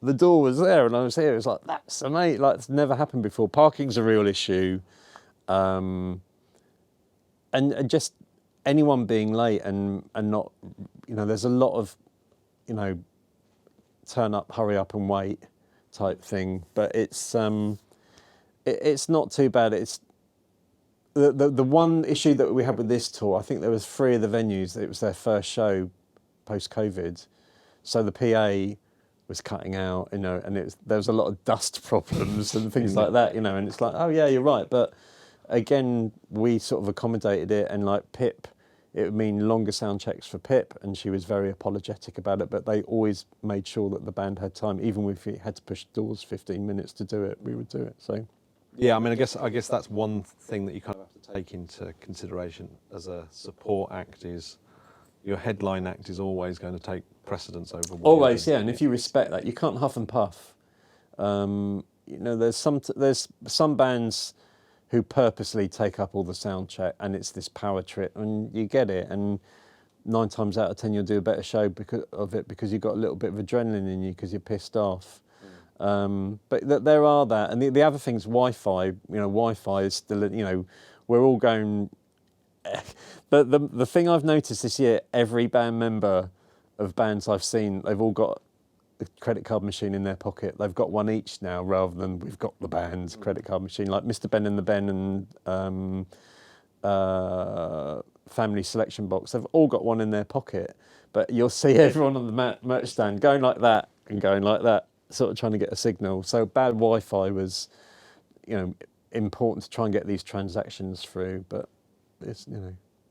the door was there, and I was here. It was like, that's amazing. Like, it's never happened before. Parking's a real issue, and just anyone being late and not, there's a lot of, turn up, hurry up and wait type thing. But it's not too bad. It's the one issue that we had with this tour. I think there was 3 of the venues that it was their first show post-COVID, so the PA was cutting out, and there was a lot of dust problems and things like that, and it's like, oh yeah, you're right. But again, we sort of accommodated it, and like Pip, it would mean longer sound checks for Pip, and she was very apologetic about it, but they always made sure that the band had time, even if we had to push doors 15 minutes to do it, we would do it. So yeah, I mean, I guess that's one thing that you kind of have to take into consideration as a support act is your headline act is always going to take precedence over what always, yeah. And if you respect that, you can't huff and puff. There's some bands who purposely take up all the sound check, and it's this power trip, and you get it. And 9 times out of 10, you'll do a better show because you've got a little bit of adrenaline in you because you're pissed off. But there are that, and the other thing's Wi-Fi. Wi-Fi is still, we're all going. The thing I've noticed this year, every band member of bands I've seen, they've all got a credit card machine in their pocket. They've got one each now, rather than we've got the band's credit card machine. Like Mr. Ben and the Ben and Family Selection Box, they've all got one in their pocket. But you'll see everyone on the merch stand going like that and going like that, sort of trying to get a signal. So bad Wi-Fi was, important to try and get these transactions through. But it's,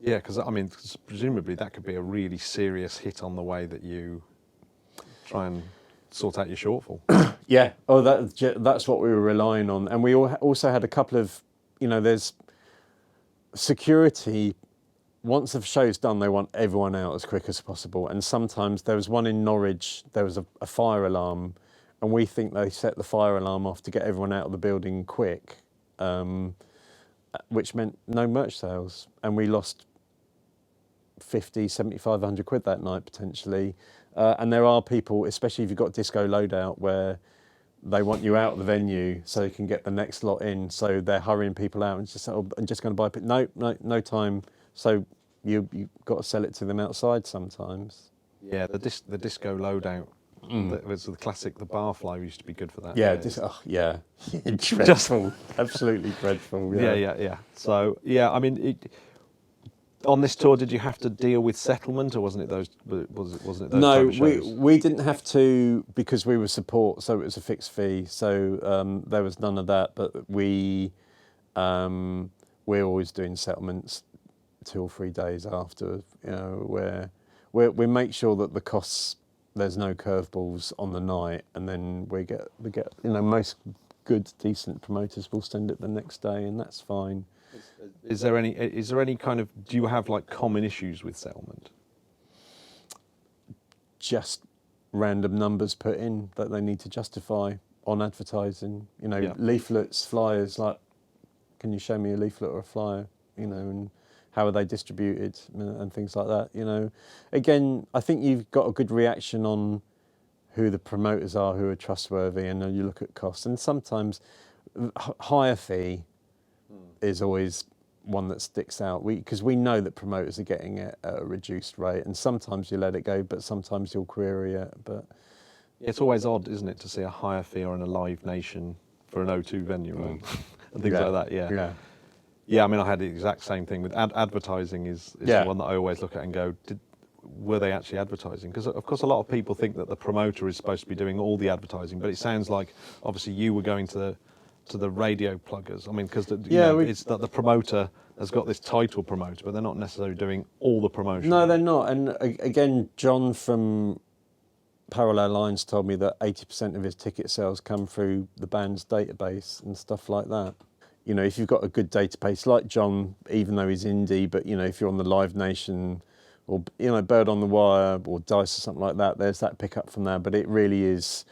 Yeah, because I mean, presumably that could be a really serious hit on the way that you try and sort out your shortfall. Yeah. Oh, that's what we were relying on, and we also had a couple of, there's security. Once the show's done, they want everyone out as quick as possible, and sometimes there was one in Norwich. There was a fire alarm, and we think they set the fire alarm off to get everyone out of the building quick. Which meant no merch sales, and we lost 50, 75, 100 quid that night potentially. And there are people, especially if you've got disco loadout, where they want you out of the venue so they can get the next lot in. So they're hurrying people out and just going to buy. No time. So you've got to sell it to them outside sometimes. Yeah, the disco loadout. That was the classic. The Barfly used to be good for that. Yeah, dreadful, absolutely dreadful. Yeah. So yeah, I mean, on this tour, did you have to deal with settlement, or wasn't it those? Wasn't it those? No, type of shows? we didn't have to, because we were support, so it was a fixed fee. So there was none of that. But we're always doing settlements 2 or 3 days after. Where we make sure that the costs. There's no curveballs on the night, and then we get most good decent promoters will send it the next day, and that's fine. Is there any kind of, do you have like common issues with settlement? Just random numbers put in that they need to justify on advertising. Leaflets, flyers. Like, can you show me a leaflet or a flyer? And how are they distributed and things like that, Again, I think you've got a good reaction on who the promoters are, who are trustworthy, and you look at costs. And sometimes higher fee is always one that sticks out. Because we know that promoters are getting it at a reduced rate, and sometimes you let it go, but sometimes you'll query it. But it's always odd, isn't it, to see a higher fee on a Live Nation for an O2 venue, right? And things like that, yeah. Yeah, I mean, I had the exact same thing with advertising. Is Yeah. the one that I always look at and go, were they actually advertising? Because of course, a lot of people think that the promoter is supposed to be doing all the advertising, but it sounds like obviously you were going to the radio pluggers. I mean, because it's that the promoter has got this title promoter, but they're not necessarily doing all the promotion. No, they're not. And again, John from Parallel Lines told me that 80% of his ticket sales come through the band's database and stuff like that. You know, if you've got a good database like John, even though he's indie, but you know, if you're on the Live Nation or you know, Bird on the Wire or Dice or something like that, there's that pickup from there. But it really is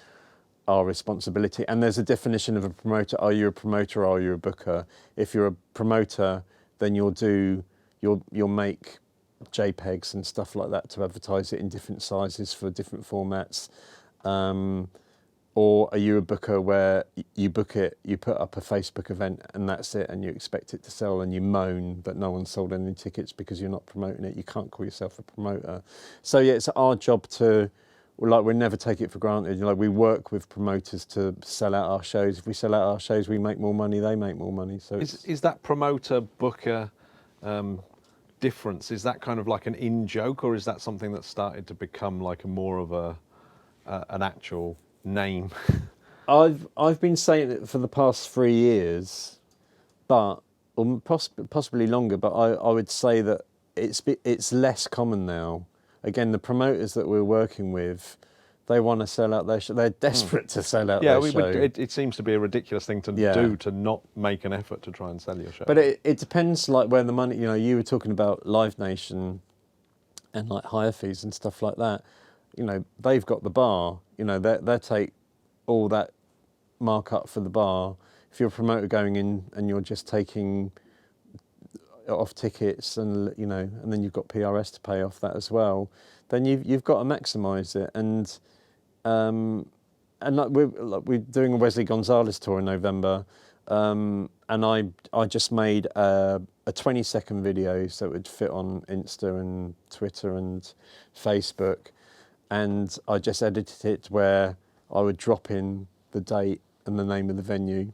our responsibility. And there's a definition of a promoter. Are you a promoter or are you a booker? If you're a promoter, then you'll make JPEGs and stuff like that to advertise it in different sizes for different formats. Or are you a booker where you book it, you put up a Facebook event and that's it, and you expect it to sell, and you moan that no one sold any tickets because you're not promoting it? You can't call yourself a promoter. So yeah, it's our job to, we never take it for granted. Like, we work with promoters to sell out our shows. If we sell out our shows, we make more money, they make more money. So is that promoter booker difference, is that kind of like an in-joke, or is that something that started to become like a more of an actual name? I've been saying it for the past 3 years, but or possibly longer. But I would say that it's less common now. Again, the promoters that we're working with, they want to sell out their show. They're desperate to sell out their show. It seems to be a ridiculous thing to do, to not make an effort to try and sell your show. But it depends, like, where the money. You know, you were talking about Live Nation and like hire fees and stuff like that. You know, they've got the bar. You know, they take all that markup for the bar. If you're a promoter going in and you're just taking off tickets, and you know, and then you've got PRS to pay off that as well, then you've got to maximise it. And like we're doing a Wesley Gonzalez tour in November, and I just made a 20-second video so it would fit on Insta and Twitter and Facebook. And I just edited it where I would drop in the date and the name of the venue,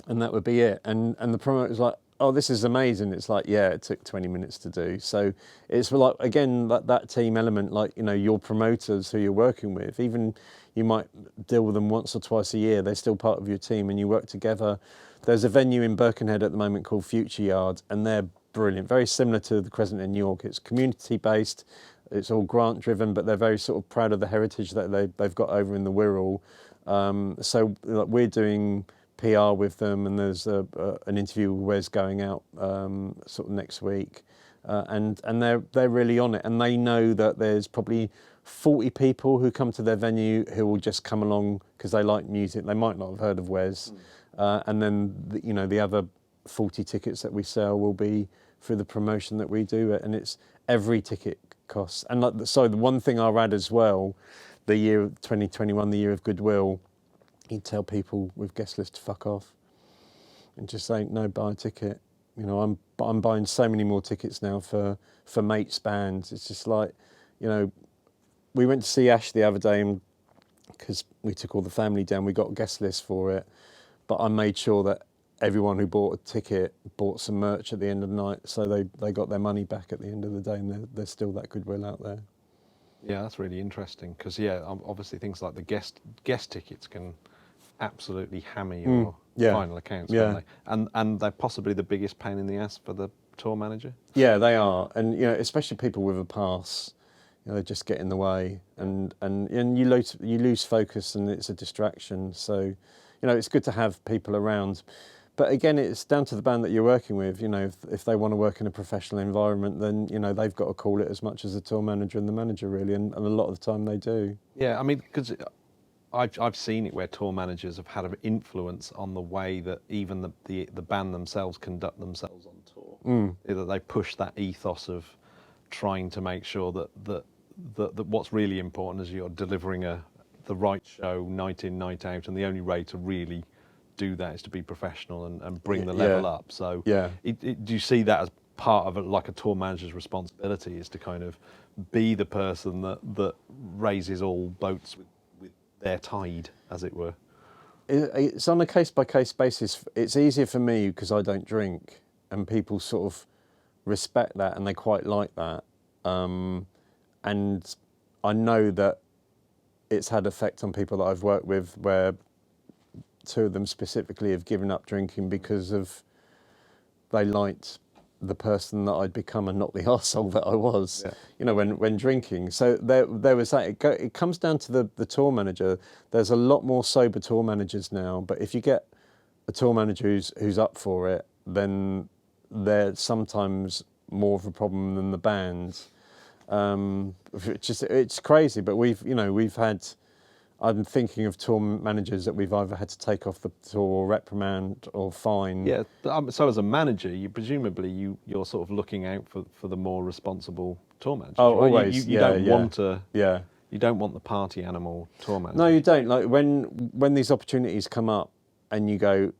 and that would be it. And the promoter was like, "Oh, this is amazing." It's like, yeah, it took 20 minutes to do. So it's like, again, that team element, like, you know, your promoters who you're working with, even you might deal with them once or twice a year, they're still part of your team and you work together. There's a venue in Birkenhead at the moment called Future Yard, and they're brilliant, very similar to the Crescent in New York. It's community-based. It's all grant driven, but they're very sort of proud of the heritage that they've got over in the Wirral. So like, we're doing PR with them, and there's an interview with Wes going out sort of next week, and they're really on it, and they know that there's probably 40 people who come to their venue who will just come along because they like music. They might not have heard of Wes, and then the other 40 tickets that we sell will be through the promotion that we do, and it's every ticket costs. And like, so the one thing I'll add as well, the year 2021, the year of goodwill, he'd tell people with guest list to fuck off and just say, no, buy a ticket. You know, I'm buying so many more tickets now for mates' bands. It's just like, you know, we went to see Ash the other day, and because we took all the family down, we got a guest list for it, but I made sure that everyone who bought a ticket bought some merch at the end of the night, so they got their money back at the end of the day, and there's still that goodwill out there. Yeah, that's really interesting, because obviously things like the guest tickets can absolutely hammer your final accounts, can't they? And they're possibly the biggest pain in the ass for the tour manager. Yeah, they are, and you know, especially people with a pass, you know, they just get in the way, and you lose focus, and it's a distraction. So, you know, it's good to have people around. But again, it's down to the band that you're working with. You know, if they want to work in a professional environment, then, you know, they've got to call it as much as the tour manager and the manager, really, and a lot of the time they do. Yeah, I mean, because I've seen it where tour managers have had an influence on the way that even the band themselves conduct themselves on tour. That they push that ethos of trying to make sure that what's really important is you're delivering the right show night in, night out, and the only way to really do that is to be professional and bring the level up. So do you see that as part of like a tour manager's responsibility, is to kind of be the person that raises all boats with their tide, as it were? It's on a case-by-case basis. It's easier for me because I don't drink. and people sort of respect that and they quite like that. And I know that it's had effect on people that I've worked with, where two of them specifically have given up drinking because of they liked the person that I'd become and not the arsehole that I was, when drinking. So there was that. It comes down to the tour manager. There's a lot more sober tour managers now, but if you get a tour manager who's up for it, then they're sometimes more of a problem than the band. It's crazy, but we've had. I'm thinking of tour managers that we've either had to take off the tour or reprimand or fine. Yeah. So as a manager, you're sort of looking out for the more responsible tour managers. Oh, right? always. You don't want to. Yeah. You don't want the party animal tour manager. No, you don't. Like when these opportunities come up, and you go,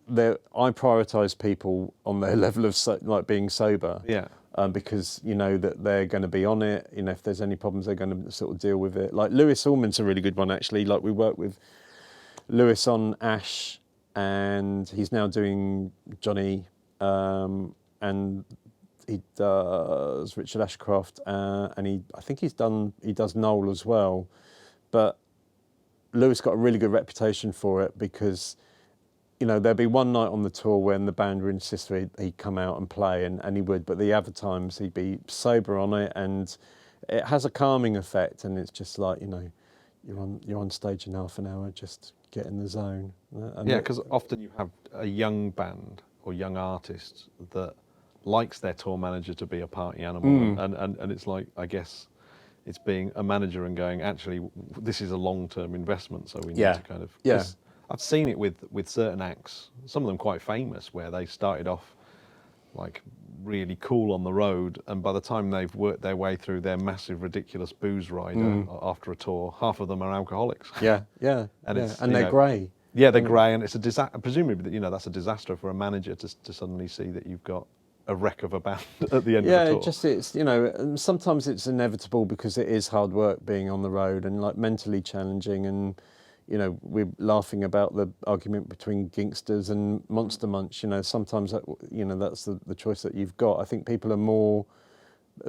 I prioritise people on their level of being sober. Yeah. Because you know that they're going to be on it. You know, if there's any problems, they're going to sort of deal with it. Like Lewis Allman's a really good one, actually. Like we worked with Lewis on Ash, and he's now doing Johnny, and he does Richard Ashcroft, and I think he does Noel as well. But Lewis got a really good reputation for it because, there'd be one night on the tour when the band were insisting he'd come out and play, and he would, but the other times he'd be sober on it, and it has a calming effect, and it's just like, you're on stage in half an hour, just get in the zone. Because often you have a young band or young artist that likes their tour manager to be a party animal, and it's like, I guess, it's being a manager and going, actually, this is a long-term investment, so we need to kind of... Yeah. I've seen it with certain acts, some of them quite famous, where they started off like really cool on the road, and by the time they've worked their way through their massive, ridiculous booze ride after a tour, half of them are alcoholics. And they're grey. Yeah, they're grey, and it's a disaster. Presumably, that's a disaster for a manager to suddenly see that you've got a wreck of a band at the end of the tour. It's sometimes it's inevitable because it is hard work being on the road and like mentally challenging, and we're laughing about the argument between Gingsters and Monster Munch. Sometimes that's the choice that you've got. I think people are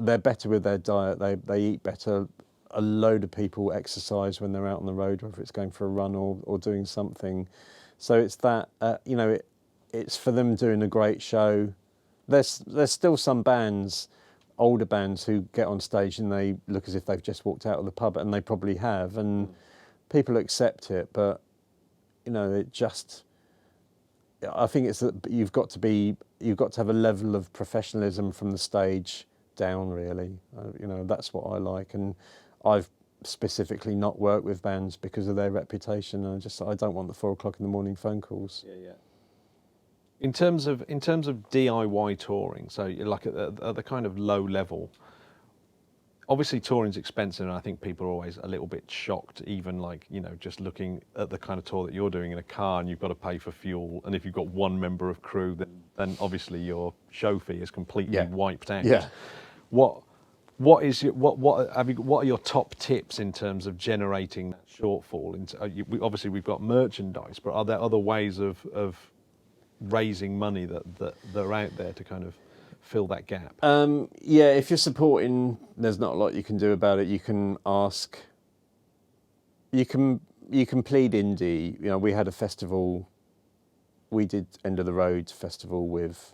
they're better with their diet. They eat better. A load of people exercise when they're out on the road, whether it's going for a run or doing something. So it's that it's for them doing a great show. There's still some bands, older bands, who get on stage and they look as if they've just walked out of the pub, and they probably have, and people accept it, but it just. I think it's that you've got to have a level of professionalism from the stage down. Really, that's what I like, and I've specifically not worked with bands because of their reputation. I don't want the 4 o'clock in the morning phone calls. Yeah. In terms of DIY touring, so like at the kind of low level. Obviously, touring's expensive, and I think people are always a little bit shocked, even just looking at the kind of tour that you're doing in a car, and you've got to pay for fuel, and if you've got one member of crew, then obviously your show fee is completely wiped out. Yeah. What are your top tips in terms of generating that shortfall? Obviously, we've got merchandise, but are there other ways of raising money that are out there to kind of fill that gap? If you're supporting, there's not a lot you can do about it. You can ask. You can plead indie. We had a festival. We did End of the Road festival with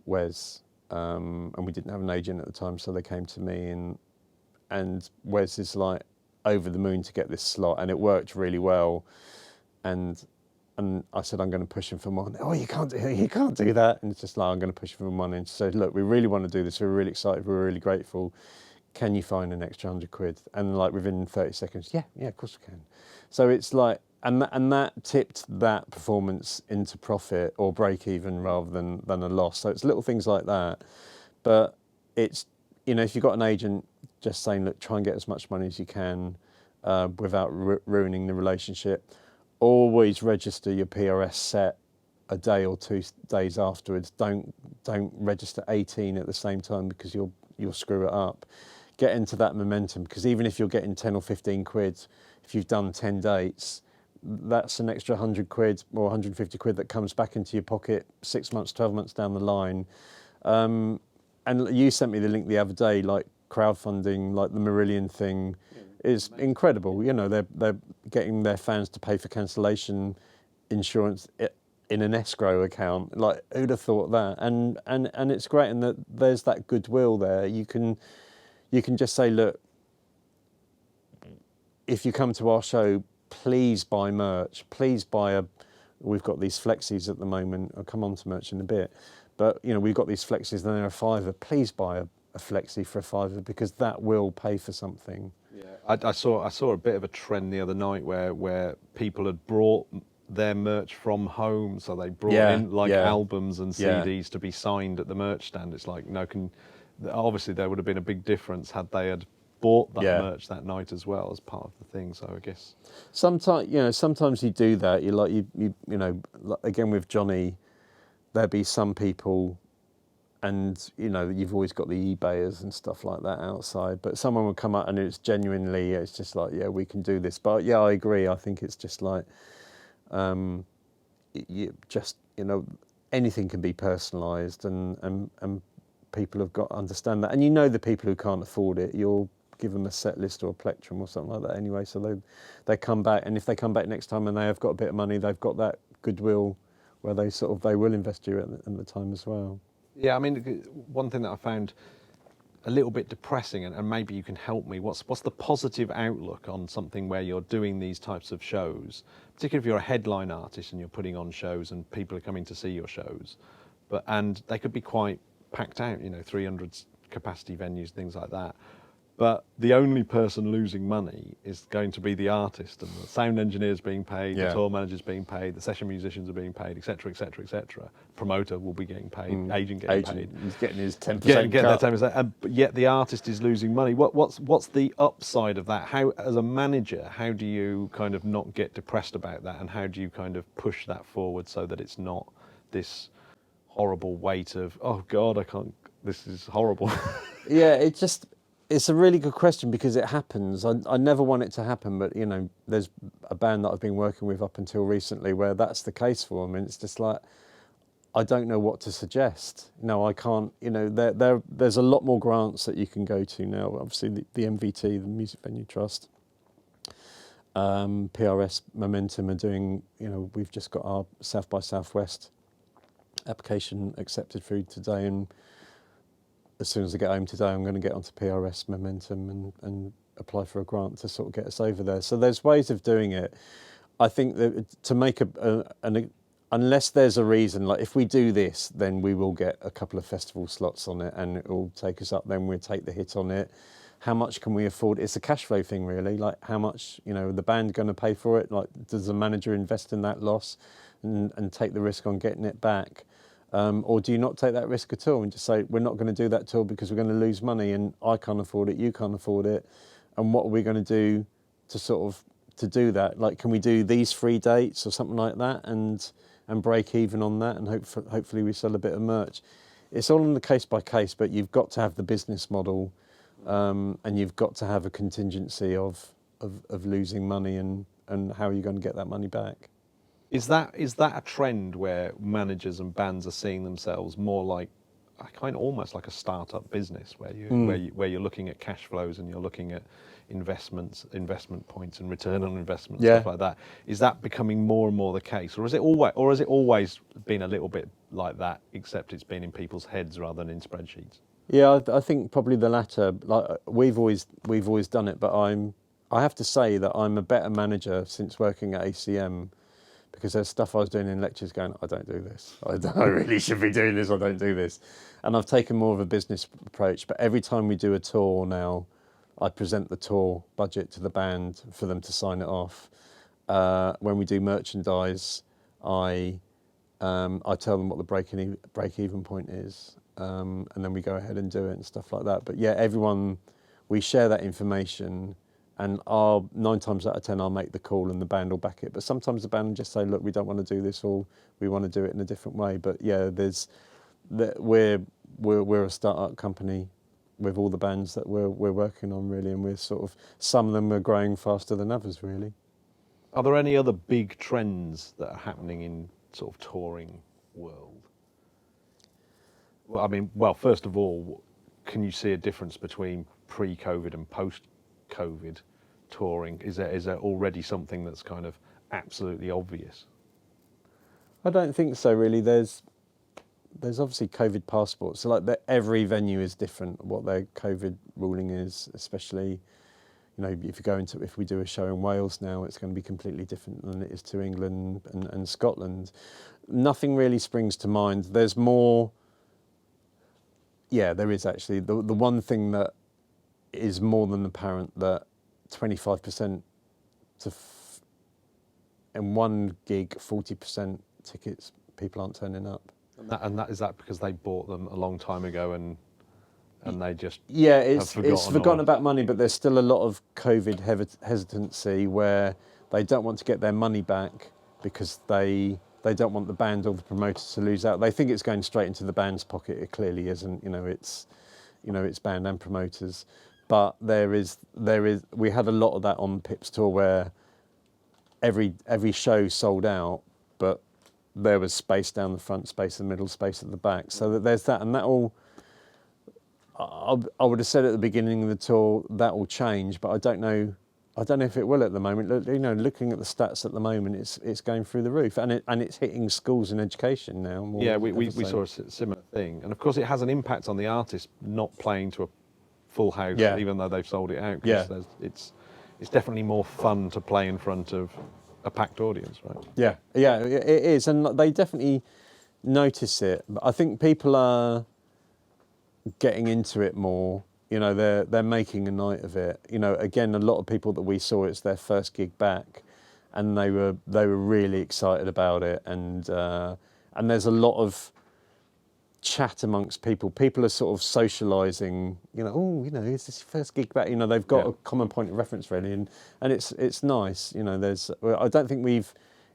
Wes, and we didn't have an agent at the time, so they came to me, and Wes is like over the moon to get this slot, and it worked really well, and I said, I'm going to push him for money. Oh, you can't do that. And it's just like, I'm going to push him for money. And she said, look, we really want to do this. We're really excited. We're really grateful. Can you find an extra £100? And like within 30 seconds, yeah, of course we can. So it's like, and that tipped that performance into profit or break even rather than a loss. So it's little things like that. But it's, if you've got an agent, just saying, look, try and get as much money as you can without ruining the relationship. Always register your PRS set a day or 2 days afterwards. Don't register 18 at the same time because you'll screw it up. Get into that momentum, because even if you're getting 10 or 15 quid, if you've done 10 dates, that's an extra 100 quid or 150 quid that comes back into your pocket 6 months, 12 months down the line. And you sent me the link the other day, like crowdfunding, like the Marillion thing is incredible. You know, they're getting their fans to pay for cancellation insurance in an escrow account. Like, who'd have thought that? And it's great, and that there's that goodwill there. You can just say, look, if you come to our show, please buy merch. Please buy we've got these flexies at the moment. I'll come on to merch in a bit. But, you know, we've got these flexies, and they're a £5. Please buy a flexi for a £5 because that will pay for something. Yeah, I saw a bit of a trend the other night where people had brought their merch from home, so they brought in albums and CDs to be signed at the merch stand. It's like, no, obviously there would have been a big difference had they had bought that merch that night as well as part of the thing. So I guess sometimes you do that. You know, again with Johnny, there'll be some people, and you know, you've always got the eBayers and stuff like that outside, but someone will come up and it's genuinely, it's just like, yeah, we can do this. But yeah, I agree. I think it's just like, anything can be personalised, and people have got to understand that. And you know, the people who can't afford it, you'll give them a set list or a plectrum or something like that anyway. So they come back, and if they come back next time and they have got a bit of money, they've got that goodwill where they will invest you at the time as well. Yeah, I mean, one thing that I found a little bit depressing, and maybe you can help me, what's the positive outlook on something where you're doing these types of shows, particularly if you're a headline artist and you're putting on shows and people are coming to see your shows, and they could be quite packed out, 300 capacity venues, things like that. But the only person losing money is going to be the artist, and the sound engineer's being paid, the tour manager's being paid, the session musicians are being paid, etc., etc., etc. Promoter will be getting paid, agent getting paid. He's getting his 10% getting that 10%, but yet the artist is losing money. What's the upside of that? How, as a manager, how do you kind of not get depressed about that, and how do you kind of push that forward so that it's not this horrible weight of, oh God, this is horrible. Yeah, it's a really good question because it happens. I never want it to happen, but there's a band that I've been working with up until recently where that's the case for them, and it's just like, I don't know what to suggest. No, I can't. There's a lot more grants that you can go to now. Obviously, the MVT, the Music Venue Trust, PRS Momentum are doing. We've just got our South by Southwest application accepted through today, and as soon as I get home today, I'm going to get onto PRS Momentum and apply for a grant to sort of get us over there. So there's ways of doing it. I think that to make unless there's a reason, like if we do this, then we will get a couple of festival slots on it and it will take us up, then we'll take the hit on it. How much can we afford? It's a cash flow thing really, like how much, the band going to pay for it? Like does the manager invest in that loss and take the risk on getting it back? Or do you not take that risk at all and just say, we're not going to do that tour because we're going to lose money and I can't afford it, you can't afford it, and what are we going to do to do that? Like, can we do these 3 dates or something like that and break even on that, and hopefully we sell a bit of merch? It's all on the case by case, but you've got to have the business model, and you've got to have a contingency of losing money and how are you going to get that money back. Is that a trend where managers and bands are seeing themselves more like almost like a startup business where you're looking at cash flows and you're looking at investment points and return on investment, stuff like that? Is that becoming more and more the case, or has it always been a little bit like that, except it's been in people's heads rather than in spreadsheets? Yeah, I think probably the latter. Like we've always done it, but I have to say that I'm a better manager since working at ACM. Because there's stuff I was doing in lectures going, I don't do this. I really should be doing this, I don't do this. And I've taken more of a business approach, but every time we do a tour now, I present the tour budget to the band for them to sign it off. When we do merchandise, I tell them what the break-even point is, and then we go ahead and do it and stuff like that. But yeah, we share that information, and 9 times out of 10, I'll make the call and the band will back it. But sometimes the band will just say, look, we don't want to do this, or we want to do it in a different way. But yeah, we're a start-up company with all the bands that we're working on really, and we're some of them are growing faster than others really. Are there any other big trends that are happening in sort of touring world? Well, I mean, well, first of all, can you see a difference between pre-COVID and post-COVID touring? Is there already something that's kind of absolutely obvious? I don't think so, really. There's obviously COVID passports. So like every venue is different. What their COVID ruling is, especially, if we do a show in Wales now, it's going to be completely different than it is to England and Scotland. Nothing really springs to mind. There's more. Yeah, there is actually. The one thing that is more than apparent, that 25% in one gig, 40% tickets, people aren't turning up. And that is that because they bought them a long time ago and they just it's forgotten forgotten about money, but there's still a lot of COVID hesitancy where they don't want to get their money back because they don't want the band or the promoters to lose out. They think it's going straight into the band's pocket. It clearly isn't. It's band and promoters. But there is. We had a lot of that on Pip's tour where every show sold out, but there was space down the front, space in the middle, space at the back. So that there's that, and that all. I would have said at the beginning of the tour that will change, but I don't know if it will at the moment. Looking at the stats at the moment, it's going through the roof, and it's hitting schools and education now. We saw a similar thing, and of course it has an impact on the artist not playing to a full house, even though they've sold it out. It's definitely more fun to play in front of a packed audience, right? Yeah, it is, and they definitely notice it. But I think people are getting into it more. They're making a night of it. Again, a lot of people that we saw, it's their first gig back, and they were really excited about it. And there's a lot of chat amongst people. People are sort of socialising. Is this your first gig back? They've got a common point of reference really, and it's nice. I don't think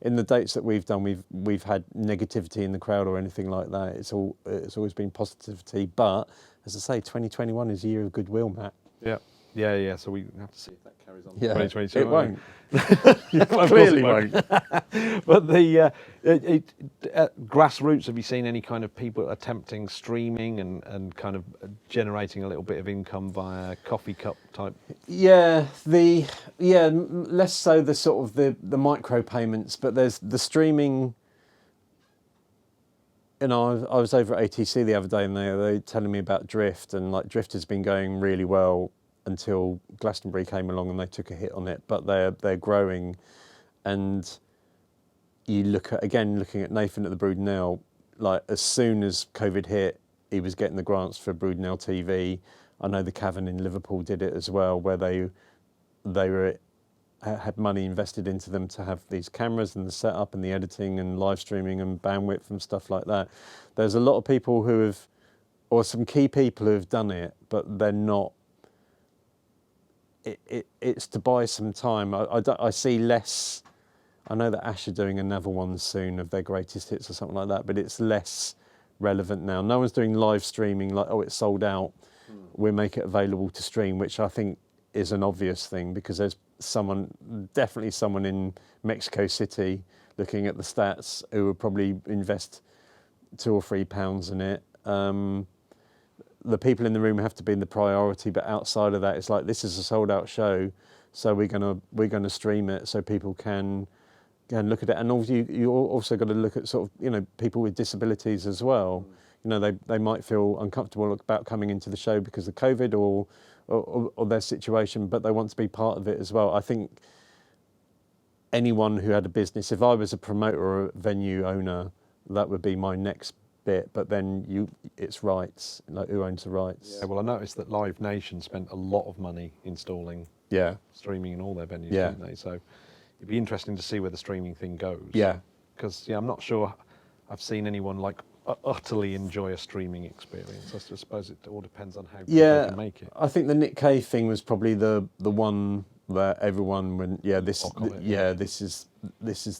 in the dates that we've done, we've had negativity in the crowd or anything like that. It's always been positivity. But as I say, 2021 is a year of goodwill, Matt. Yeah. So we have to see if that carries on. 2022. It won't. It clearly won't. But the grassroots, have you seen any kind of people attempting streaming and kind of generating a little bit of income via coffee cup type? Less so the sort of the micro payments, but there's the streaming. I was over at ATC the other day, and they were telling me about Drift, and like Drift has been going really well until Glastonbury came along and they took a hit on it, but they're growing. And you looking at Nathan at the Brudenell, like as soon as COVID hit, he was getting the grants for Brudenell TV. I know the Cavern in Liverpool did it as well, where they had money invested into them to have these cameras and the setup and the editing and live streaming and bandwidth and stuff like that. There's a lot of people or some key people who have done it, but they're not. It's to buy some time. I see less. I know that Ash are doing another one soon of their greatest hits or something like that, but it's less relevant now. No one's doing live streaming like, it's sold out. We'll make it available to stream, which I think is an obvious thing because there's definitely someone in Mexico City looking at the stats who would probably invest £2 or £3 in it. The people in the room have to be the priority, but outside of that, it's like this is a sold out show, so we're gonna stream it so people can look at it. And also you also got to look at sort of people with disabilities as well. They might feel uncomfortable about coming into the show because of COVID or their situation, but they want to be part of it as well. I think anyone who had a business, if I was a promoter or a venue owner, that would be my next bit. But then it's rights, like who owns the rights? Yeah, well, I noticed that Live Nation spent a lot of money installing streaming in all their venues, didn't they? So it'd be interesting to see where the streaming thing goes. Yeah. Because I'm not sure I've seen anyone like utterly enjoy a streaming experience. I suppose it all depends on how people can make it. I think the Nick Cave thing was probably the one where everyone went, this is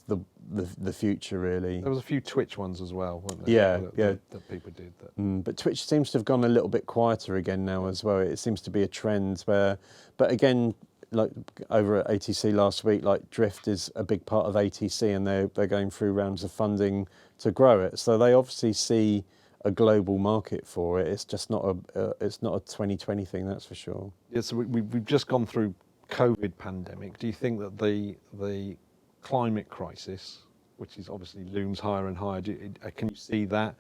the future really. There was a few Twitch ones as well, weren't there? That people did that. But Twitch seems to have gone a little bit quieter again now as well. It seems to be a trend where, but again, like over at ATC last week, like drift is a big part of ATC, and they're going through rounds of funding to grow it. So they obviously see a global market for it. It's just not it's not a 2020 thing, that's for sure. Yeah, so we've just gone through COVID pandemic. Do you think that the climate crisis, which is obviously looms higher and higher, can you see that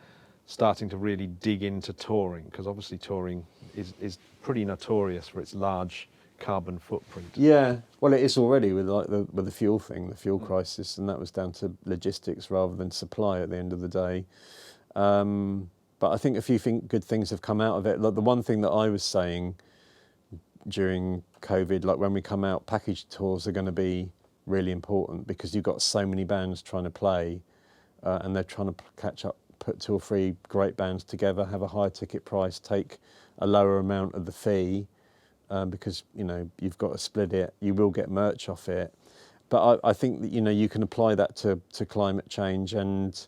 starting to really dig into touring? Because obviously touring is pretty notorious for its large carbon footprint. Yeah, well, it is already with like with the fuel thing, the fuel crisis, and that was down to logistics rather than supply at the end of the day. But I think a few good things have come out of it. Like the one thing that I was saying during COVID, like when we come out, package tours are going to be really important because you've got so many bands trying to play, and they're trying to catch up, put 2 or 3 great bands together, have a higher ticket price, take a lower amount of the fee, because you've got to split it. You will get merch off it, but I think that you can apply that to climate change, and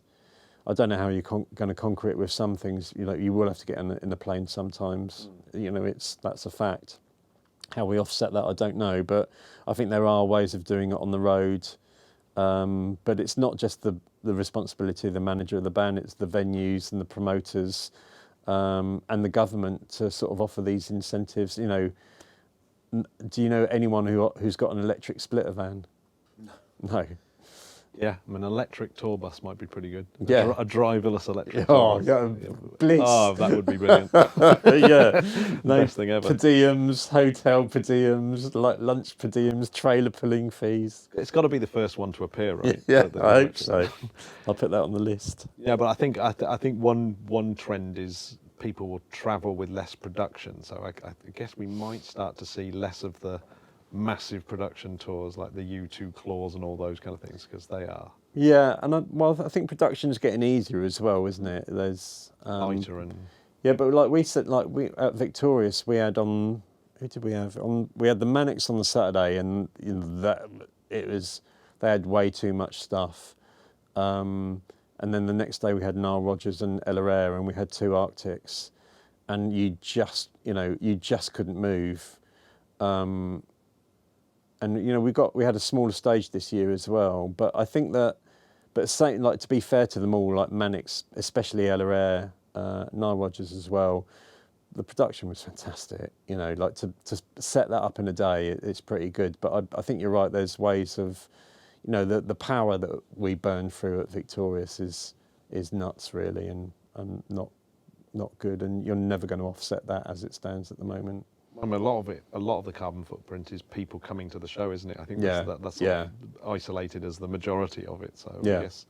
I don't know how you're going to conquer it with some things. You will have to get in the plane sometimes. That's a fact. How we offset that, I don't know, but I think there are ways of doing it on the road. But it's not just the responsibility of the manager of the band, it's the venues and the promoters, and the government to sort of offer these incentives. Do you know anyone who's got an electric splitter van? No. Yeah, an electric tour bus might be pretty good. Yeah. A driverless electric Oh, tour bus. yeah, bliss. Oh, that would be brilliant. Yeah. Best thing ever. Per diems, hotel per diems, like lunch per diems, trailer pulling fees. It's got to be the first one to appear, right? Yeah, I hope so. I'll put that on the list. Yeah, but I think one trend is people will travel with less production. So I guess we might start to see less of the massive production tours like the U2 Claws and all those kind of things, because they are. Yeah, and I think production's getting easier as well, isn't it? There's lighter and. Yeah, but like we said, like we at Victorious, we had on. Who did we have on? We had the Manics on the Saturday, and they had way too much stuff. And then the next day we had Nile Rodgers and Ella Eyre, and we had 2 Arctics, and you just couldn't move. And we had a smaller stage this year as well, but I think that, saying, like, to be fair to them all, like Manics, especially Ella Eyre, Nile Rodgers as well, the production was fantastic. Like to set that up in a day, it's pretty good. But I think you're right. There's ways of, the power that we burn through at Victorious is nuts really, and not good. And you're never going to offset that as it stands at the moment. I mean, a lot of the carbon footprint is people coming to the show, isn't it? I think that's sort of isolated as the majority of it. So I guess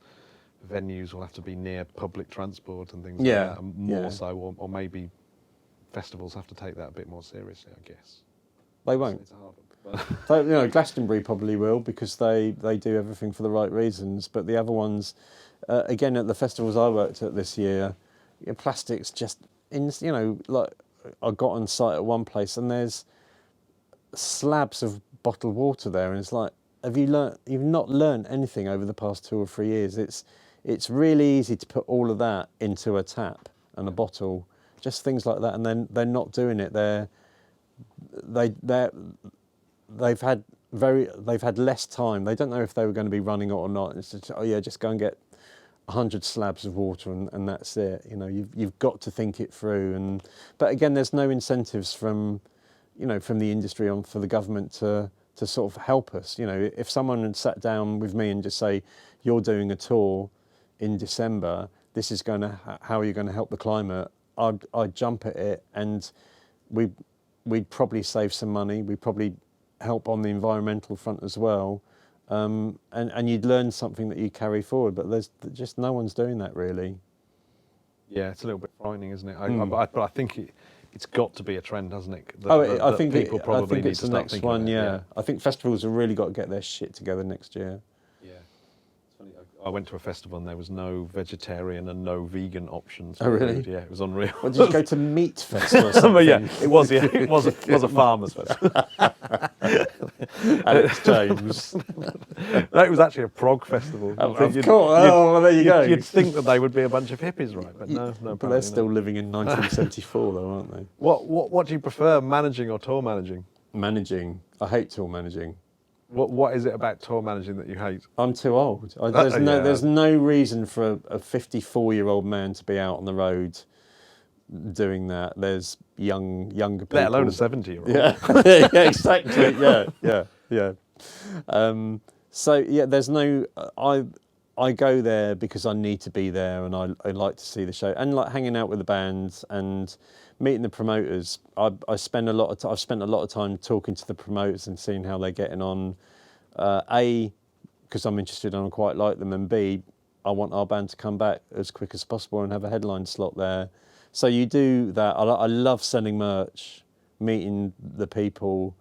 venues will have to be near public transport and things like that, and more so, or maybe festivals have to take that a bit more seriously, I guess. They won't. It's hard, So, Glastonbury probably will, because they do everything for the right reasons. But the other ones, again, at the festivals I worked at this year, plastics just like. I got on site at one place and there's slabs of bottled water there, and it's like, you've not learned anything over the past 2 or 3 years. It's really easy to put all of that into a tap and a bottle, just things like that, and then they're not doing it. They've had less time. They don't know if they were going to be running it or not. It's just, just go and get 100 slabs of water and that's it. You've got to think it through. But again, there's no incentives from the industry for the government to sort of help us. If someone had sat down with me and just say, you're doing a tour in December, this is how are you going to help the climate? I'd jump at it, and we'd probably save some money. We'd probably help on the environmental front as well. And you'd learn something that you carry forward, but there's just no one's doing that really. Yeah, it's a little bit frightening, isn't it? But I think it's got to be a trend, hasn't it? I think people probably need it's to the start next thinking one. about it, Yeah, I think festivals have really got to get their shit together next year. Yeah, it's funny. I went to a festival and there was no vegetarian and no vegan options. Oh really? Yeah, it was unreal. Well, did you go to Meat Fest or something? Yeah, it was a farmers festival. Alex James. No, it was actually a prog festival. Of course. Well, there you go. You'd think that they would be a bunch of hippies, right? But no. But they're still living in 1974, though, aren't they? What do you prefer, managing or tour managing? Managing. I hate tour managing. What is it about tour managing that you hate? I'm too old. Yeah. There's no reason for a 54-year-old man to be out on the road doing that. There's younger people. Let alone a 70-year-old. Yeah, yeah, exactly. Yeah. So yeah, there's no. I go there because I need to be there, and I like to see the show, and like hanging out with the bands and meeting the promoters. I've spent a lot of time talking to the promoters and seeing how they're getting on. A, because I'm interested and I quite like them, and B, I want our band to come back as quick as possible and have a headline slot there. So you do that. I love selling merch, meeting the people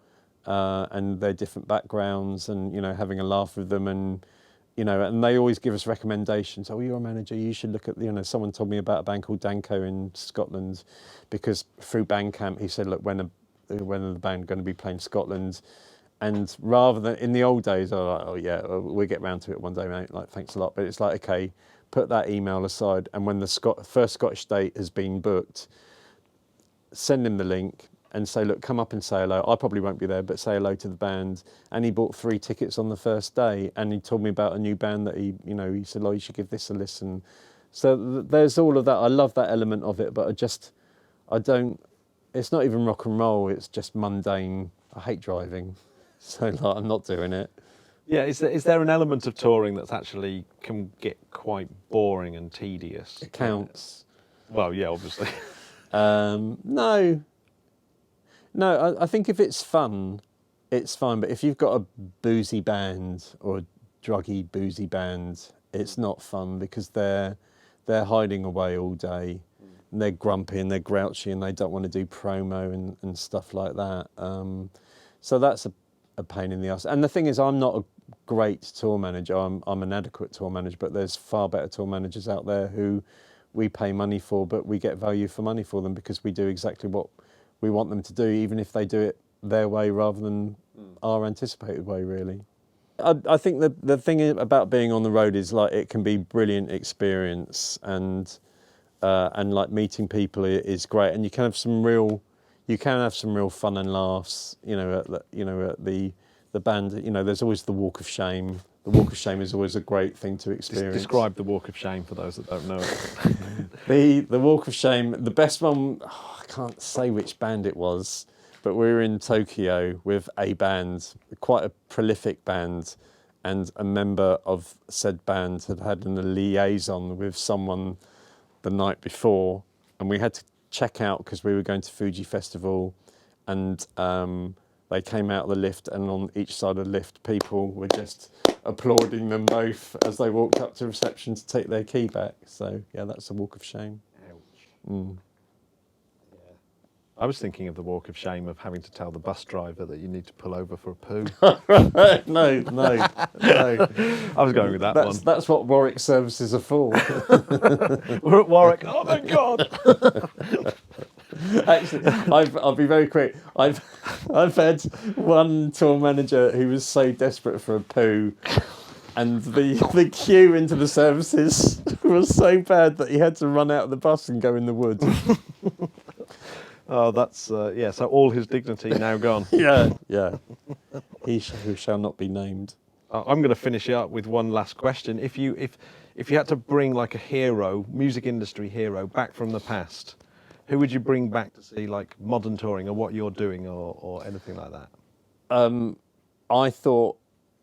and their different backgrounds, and having a laugh with them, and and they always give us recommendations. Oh, you're a manager, you should look at someone told me about a band called Danko in Scotland, because through Bandcamp he said, look, when are the band going to be playing Scotland? And rather than in the old days, I was like, oh yeah, we'll get round to it one day, mate. Like, thanks a lot. But it's like, okay, put that email aside, and when the first Scottish date has been booked, send him the link and say, look, come up and say hello. I probably won't be there, but say hello to the band. And he bought 3 tickets on the first day, and he told me about a new band that he said, oh, you should give this a listen. So there's all of that. I love that element of it, but I don't. It's not even rock and roll. It's just mundane. I hate driving. So like, I'm not doing it. Yeah, is there an element of touring that's actually can get quite boring and tedious? It counts. Well, yeah, obviously. No, I think if it's fun, it's fine. But if you've got a boozy band or a druggy boozy band, it's not fun, because they're hiding away all day. And they're grumpy and they're grouchy and they don't want to do promo and stuff like that. So that's a pain in the ass. And the thing is, I'm not a great tour manager. I'm an adequate tour manager, but there's far better tour managers out there who we pay money for, but we get value for money for them, because we do exactly what we want them to do, even if they do it their way rather than our anticipated way, really. I think the thing about being on the road is, like, it can be brilliant experience, and like meeting people is great, and you can have some real fun and laughs, at the band. There's always the Walk of Shame. The Walk of Shame is always a great thing to experience. Describe the Walk of Shame for those that don't know it. The Walk of Shame, the best one, I can't say which band it was, but we were in Tokyo with a band, quite a prolific band, and a member of said band had a liaison with someone the night before, and we had to check out because we were going to Fuji Festival, and they came out of the lift, and on each side of the lift people were just applauding them both as they walked up to reception to take their key back. So yeah, that's a Walk of Shame. Ouch. Mm. Yeah. I was thinking of the Walk of Shame of having to tell the bus driver that you need to pull over for a poo. No. I was going with that one. That's what Warwick services are for. We're at Warwick. Oh my God. Actually, I'll be very quick. I've had one tour manager who was so desperate for a poo, and the queue into the services was so bad that he had to run out of the bus and go in the woods. Oh, that's so all his dignity now gone. Yeah. He who shall not be named. I'm going to finish it up with one last question. If you had to bring like a hero, music industry hero, back from the past, who would you bring back to see like modern touring or what you're doing or anything like that? I thought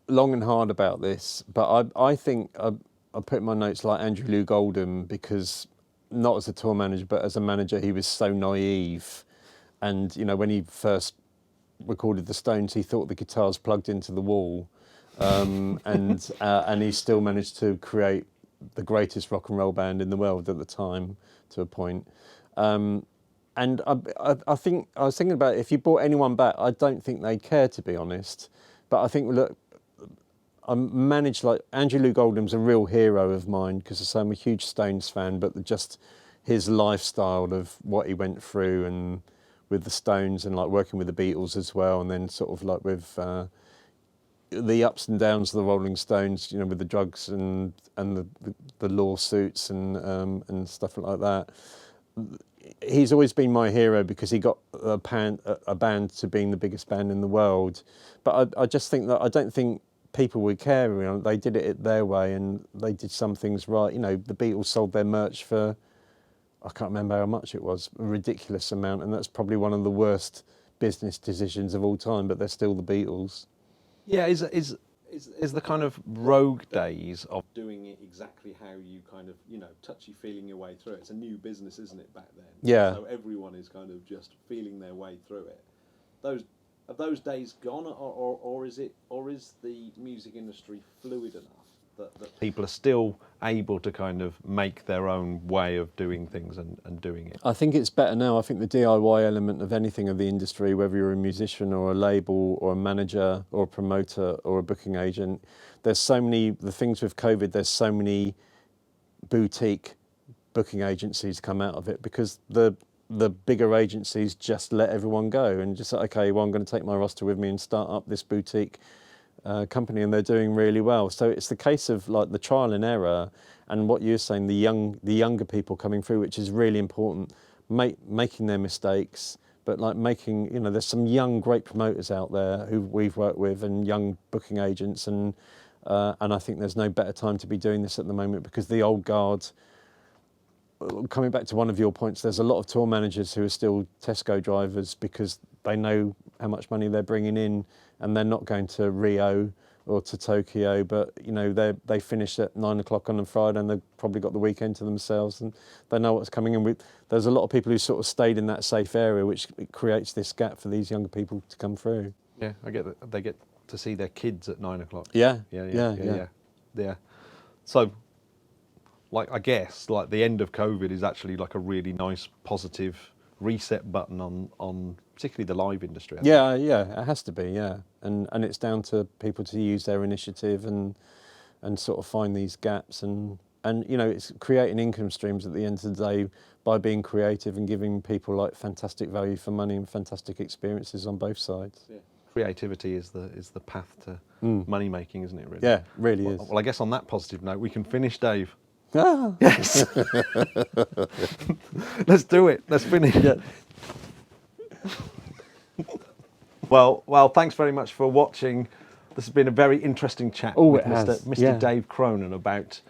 long and hard about this, but I think I put in my notes like Andrew Loog Oldham, because not as a tour manager, but as a manager, he was so naive. And, when he first recorded the Stones, he thought the guitars plugged into the wall. And he still managed to create the greatest rock and roll band in the world at the time, to a point. And I think I was thinking about, if you brought anyone back, I don't think they'd care, to be honest. But I think, look, I managed, like, Andrew Loog Oldham's a real hero of mine, because I'm a huge Stones fan, but just his lifestyle of what he went through, and with the Stones, and like working with the Beatles as well, and then sort of like with the ups and downs of the Rolling Stones, with the drugs and the lawsuits and stuff like that. he's always been my hero because he got a band to being the biggest band in the world. But I just think that I don't think people would care. You know, they did it their way and they did some things right. You know, the Beatles sold their merch for, I can't remember how much it was, a ridiculous amount, and that's probably one of the worst business decisions of all time. But they're still the Beatles. Yeah, is the kind of rogue days of doing it exactly how you kind of, you know, touchy feeling your way through it. It's a new business, isn't it, back then? Yeah. So everyone is kind of just feeling their way through it. Have those days gone, or is the music industry fluid enough that people are still able to kind of make their own way of doing things and doing it? I think it's better now. I think the DIY element of anything of the industry, whether you're a musician or a label or a manager or a promoter or a booking agent, there's so many, the things with COVID, there's so many boutique booking agencies come out of it because the bigger agencies just let everyone go and just say, okay, well, I'm going to take my roster with me and start up this boutique company, and they're doing really well. So it's the case of like the trial and error, and what you're saying, the younger people coming through, which is really important, making their mistakes, but like making, you know, there's some young great promoters out there who we've worked with and young booking agents, and I think there's no better time to be doing this at the moment because the old guard. Coming back to one of your points, there's a lot of tour managers who are still Tesco drivers because they know how much money they're bringing in, and they're not going to Rio or to Tokyo, but you know they finish at 9 o'clock on a Friday and they've probably got the weekend to themselves and they know what's coming in. There's a lot of people who sort of stayed in that safe area, which creates this gap for these younger people to come through. Yeah, I get that. They get to see their kids at 9 o'clock. Yeah. So, like, I guess like the end of COVID is actually like a really nice positive reset button on particularly the live industry. I think. Yeah, it has to be, yeah. And it's down to people to use their initiative and sort of find these gaps and you know, it's creating income streams at the end of the day by being creative and giving people like fantastic value for money and fantastic experiences on both sides. Yeah. Creativity is the path to money making, isn't it, really? Yeah, really is. Well, I guess on that positive note, we can finish, Dave. Ah. Yes. Let's do it. Let's finish. Yeah. Well, thanks very much for watching. This has been a very interesting chat with Mr. Dave Cronen about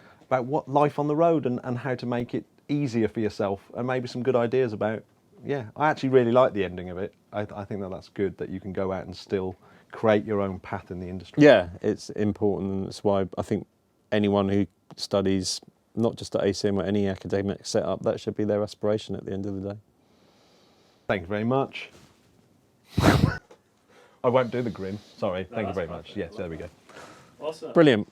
what life on the road and how to make it easier for yourself, and maybe some good ideas about. Yeah, I actually really like the ending of it. I think that's good that you can go out and still create your own path in the industry. Yeah, it's important, and that's why I think anyone who studies, not just at ACM or any academic setup, that should be their aspiration at the end of the day. Thank you very much. I won't do the grin. Sorry. Thank you very much. Yes, there we go. Awesome. Brilliant.